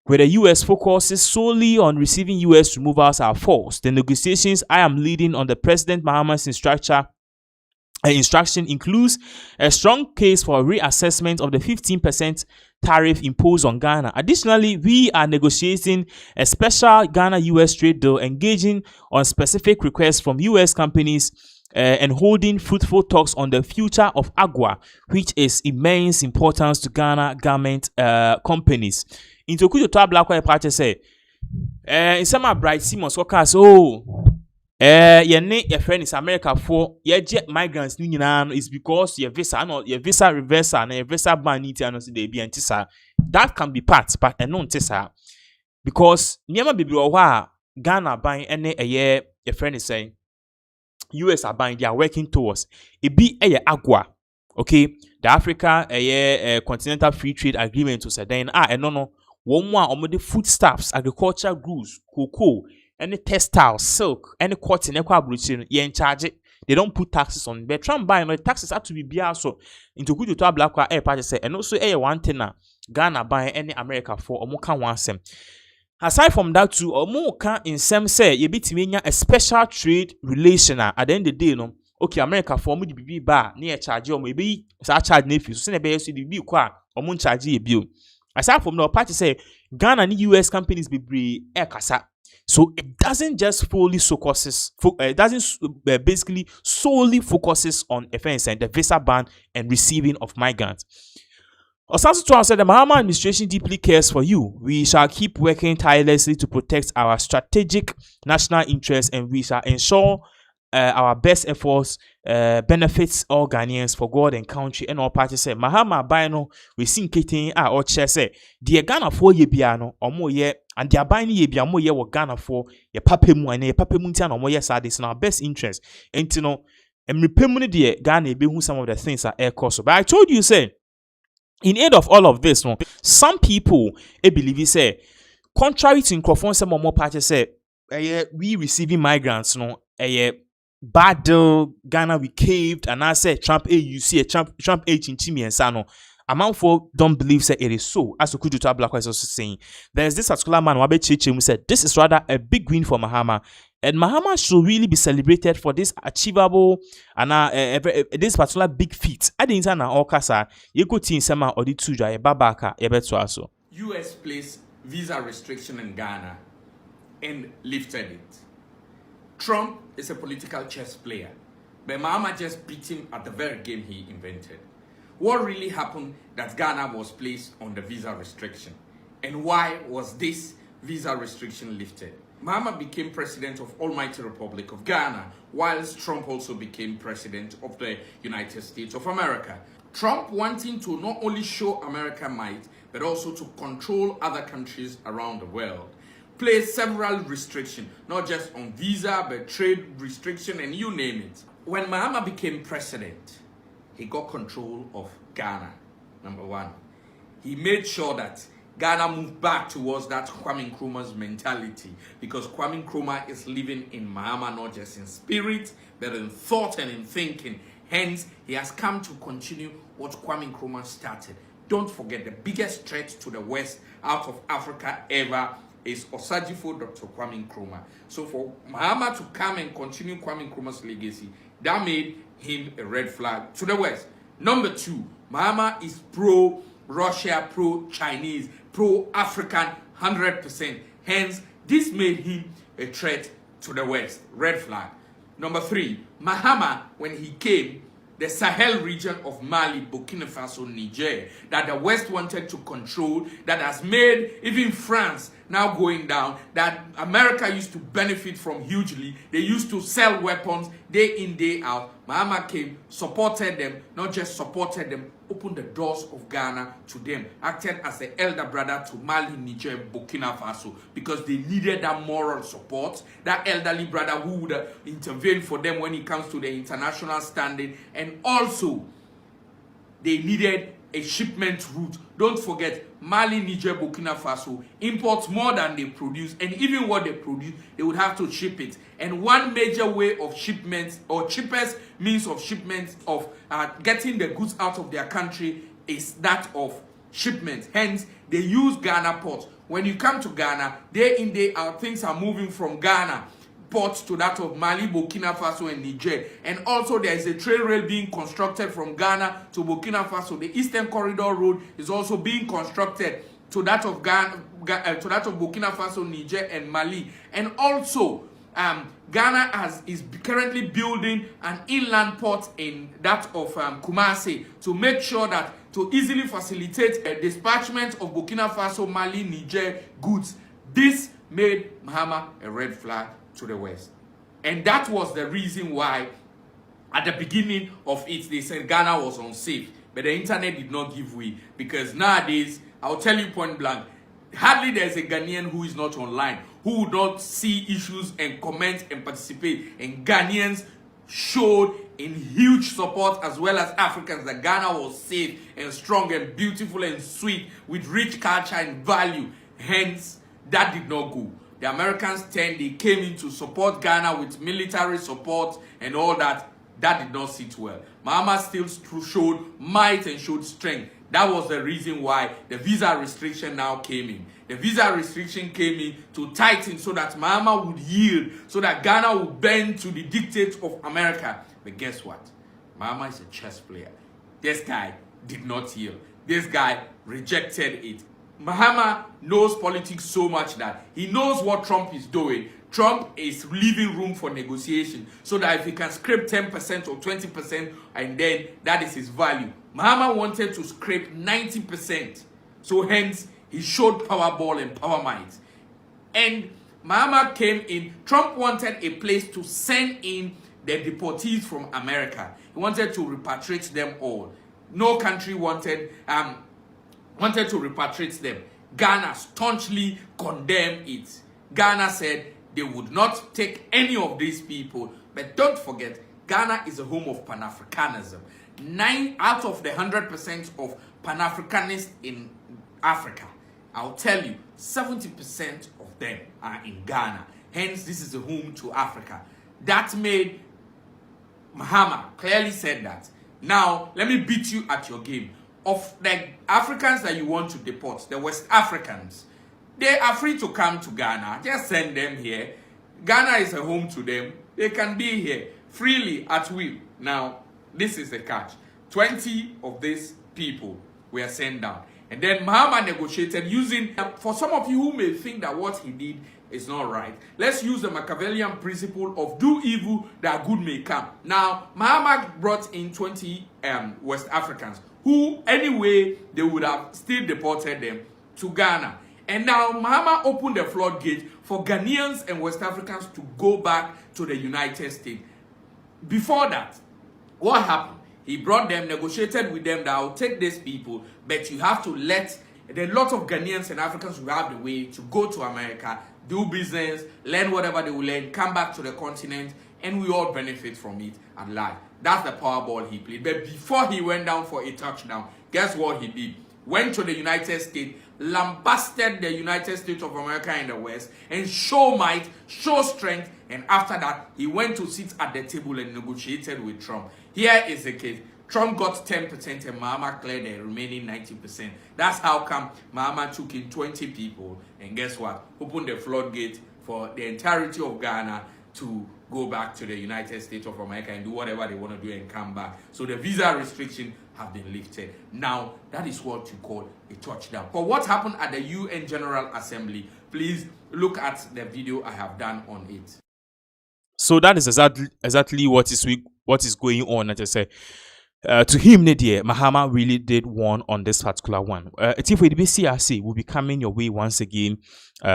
where the US focuses solely on receiving US removals are false. The negotiations I am leading on the President Mahama's instruction includes a strong case for reassessment of the 15% tariff imposed on Ghana. Additionally, we are negotiating a special Ghana-US trade deal engaging on specific requests from US companies and holding fruitful talks on the future of Agua, which is immense importance to Ghana government companies. Into kujo to black white party say in some bright Simons workers ye ne your friend is America for ye jet migrants ni nyina is because your visa no your visa reversal na your visa ban need to say dey be antisa. That can be part but no ntisa because niema bebre o hwa Ghana ban ene your friend is saying US are buying, they are working towards it be Agua. Okay, the Africa Continental Free Trade Agreement to say then no one more the foodstuffs, agriculture goods, cocoa, any textiles, silk, any cotton, any in charge it. They don't put taxes on. But Trump buying the taxes have to be also into good to black party say and also one thing Ghana buying any America for omoka one sem. Aside from that too, omoka in some say you bit me a special trade relation at the end of the day no. Okay, America for me be bar near charge or maybe charge nephew. So be the kwa or charge a bill. Aside from the party say Ghana and US companies be kasa. So it doesn't just fully focuses basically solely focuses on offense and the visa ban and receiving of migrants. Osasu said the Mahama administration deeply cares for you. We shall keep working tirelessly to protect our strategic national interests and we shall ensure our best efforts benefits all Ghanaians for God and country and all parties say Mahama Bino we sing kitten or chair say the Ghana for ye biano or more ye and the abine ye bia more ye wa Ghana for ye papemu and ye papemuntian or more yes are this in our best interest and you know and repemuni de Ghana be who some of the things are air cost. But I told you say in aid of all of this no some people believe say contrary to Nkrofon some more parties say we receiving migrants no bad deal, Ghana we caved, and I said Trump you see a Trump Chimi and Sano. Amount for don't believe say it is so. As Okudu to Black is also saying, there's this particular man Wabe Chichi who said this is rather a big win for Mahama, and Mahama should really be celebrated for this achievable and this particular big feat. I didn't know all kasa you go to Sama or the Tuja Babaka Ebetuaso. US placed visa restriction in Ghana and lifted it. Trump is a political chess player, but Mahama just beat him at the very game he invented. What really happened that Ghana was placed on the visa restriction? And why was this visa restriction lifted? Mahama became president of Almighty Republic of Ghana, whilst Trump also became president of the United States of America. Trump wanting to not only show America might, but also to control other countries around the world. Placed several restrictions, not just on visa, but trade restriction and you name it. When Mahama became president, he got control of Ghana, number one. He made sure that Ghana moved back towards that Kwame Nkrumah's mentality because Kwame Nkrumah is living in Mahama not just in spirit, but in thought and in thinking. Hence, he has come to continue what Kwame Nkrumah started. Don't forget, the biggest threat to the West out of Africa ever is Osajifo Dr. Kwame Nkrumah. So for Mahama to come and continue Kwame Nkrumah's legacy, that made him a red flag to the West. Number two, Mahama is pro pro-Russia, pro-Chinese, pro-African 100%. Hence, this made him a threat to the West. Red flag. Number 3, Mahama, when he came, the Sahel region of Mali, Burkina Faso, Niger, that the West wanted to control, that has made even France now going down, that America used to benefit from hugely. They used to sell weapons day in, day out. Mahama came, supported them, not just supported them, opened the doors of Ghana to them, acted as the elder brother to Mali, Niger, Burkina Faso, because they needed that moral support, that elderly brother who would intervene for them when it comes to the international standing, and also they needed a shipment route. Don't forget, Mali, Niger, Burkina Faso imports more than they produce, and even what they produce, they would have to ship it. And one major way of shipment, or cheapest means of shipment of getting the goods out of their country, is that of shipment. Hence, they use Ghana ports. When you come to Ghana, day in, day out, things are moving from Ghana ports to that of Mali, Burkina Faso, and Niger. And also there is a train rail being constructed from Ghana to Burkina Faso. The Eastern Corridor Road is also being constructed to that of Burkina Faso, Niger, and Mali. And also, Ghana is currently building an inland port in that of Kumasi to make sure that to easily facilitate a dispatchment of Burkina Faso, Mali, Niger goods. This made Mahama a red flag to the West. And that was the reason why at the beginning of it they said Ghana was unsafe, but the internet did not give way, because nowadays, I'll tell you point blank, hardly there's a Ghanaian who is not online, who would not see issues and comment and participate. And Ghanaians showed in huge support, as well as Africans, that Ghana was safe and strong and beautiful and sweet with rich culture and value. Hence, that did not go. The Americans they came in to support Ghana with military support and all that. That did not sit well. Mahama still showed might and showed strength. That was the reason why the visa restriction now came in. The visa restriction came in to tighten so that Mahama would yield, so that Ghana would bend to the dictates of America. But guess what? Mahama is a chess player. This guy did not yield. This guy rejected it. Mahama knows politics so much that he knows what Trump is doing. Trump is leaving room for negotiation so that if he can scrape 10% or 20%, and then that is his value. Mahama wanted to scrape 90%. So hence, he showed power ball and power might. And Mahama came in. Trump wanted a place to send in the deportees from America. He wanted to repatriate them all. No country wanted to repatriate them. Ghana staunchly condemned it. Ghana said they would not take any of these people. But don't forget, Ghana is a home of Pan-Africanism. 9 out of the 100% of Pan-Africanists in Africa, I'll tell you, 70% of them are in Ghana. Hence, this is a home to Africa. That made Mahama clearly said that. Now, let me beat you at your game. Of the Africans that you want to deport, the West Africans, they are free to come to Ghana. Just send them here. Ghana is a home to them. They can be here freely at will. Now, this is the catch. 20 of these people were sent down. And then Mahama negotiated using, for some of you who may think that what he did is not right, let's use the Machiavellian principle of do evil that good may come. Now, Mahama brought in 20 West Africans who, anyway, they would have still deported them to Ghana. And now Mahama opened the floodgate for Ghanaians and West Africans to go back to the United States. Before that, what happened? He brought them, negotiated with them that I'll take these people, but you have to let a lot of Ghanaians and Africans who have the way to go to America, do business, learn whatever they will learn, come back to the continent, and we all benefit from it and life. That's the power ball he played. But before he went down for a touchdown, guess what he did? Went to the United States, lambasted the United States of America and the West, and show might, show strength, and after that, he went to sit at the table and negotiated with Trump. Here is the case. Trump got 10% and Mahama cleared the remaining 90%. That's how come Mahama took in 20 people, and guess what? Opened the floodgate for the entirety of Ghana to go back to the United States of America and do whatever they want to do and come back. So the visa restriction have been lifted. Now, that is what you call a touchdown. For what happened at the UN General Assembly, please look at the video I have done on it. So that is exactly what is going on. As I say, to him, Nadia, Mahama really did one on this particular one. If we be CRC, will be coming your way once again,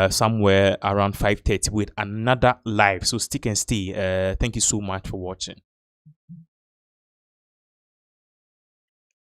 somewhere around 5:30 with another live. So stick and stay. Thank you so much for watching.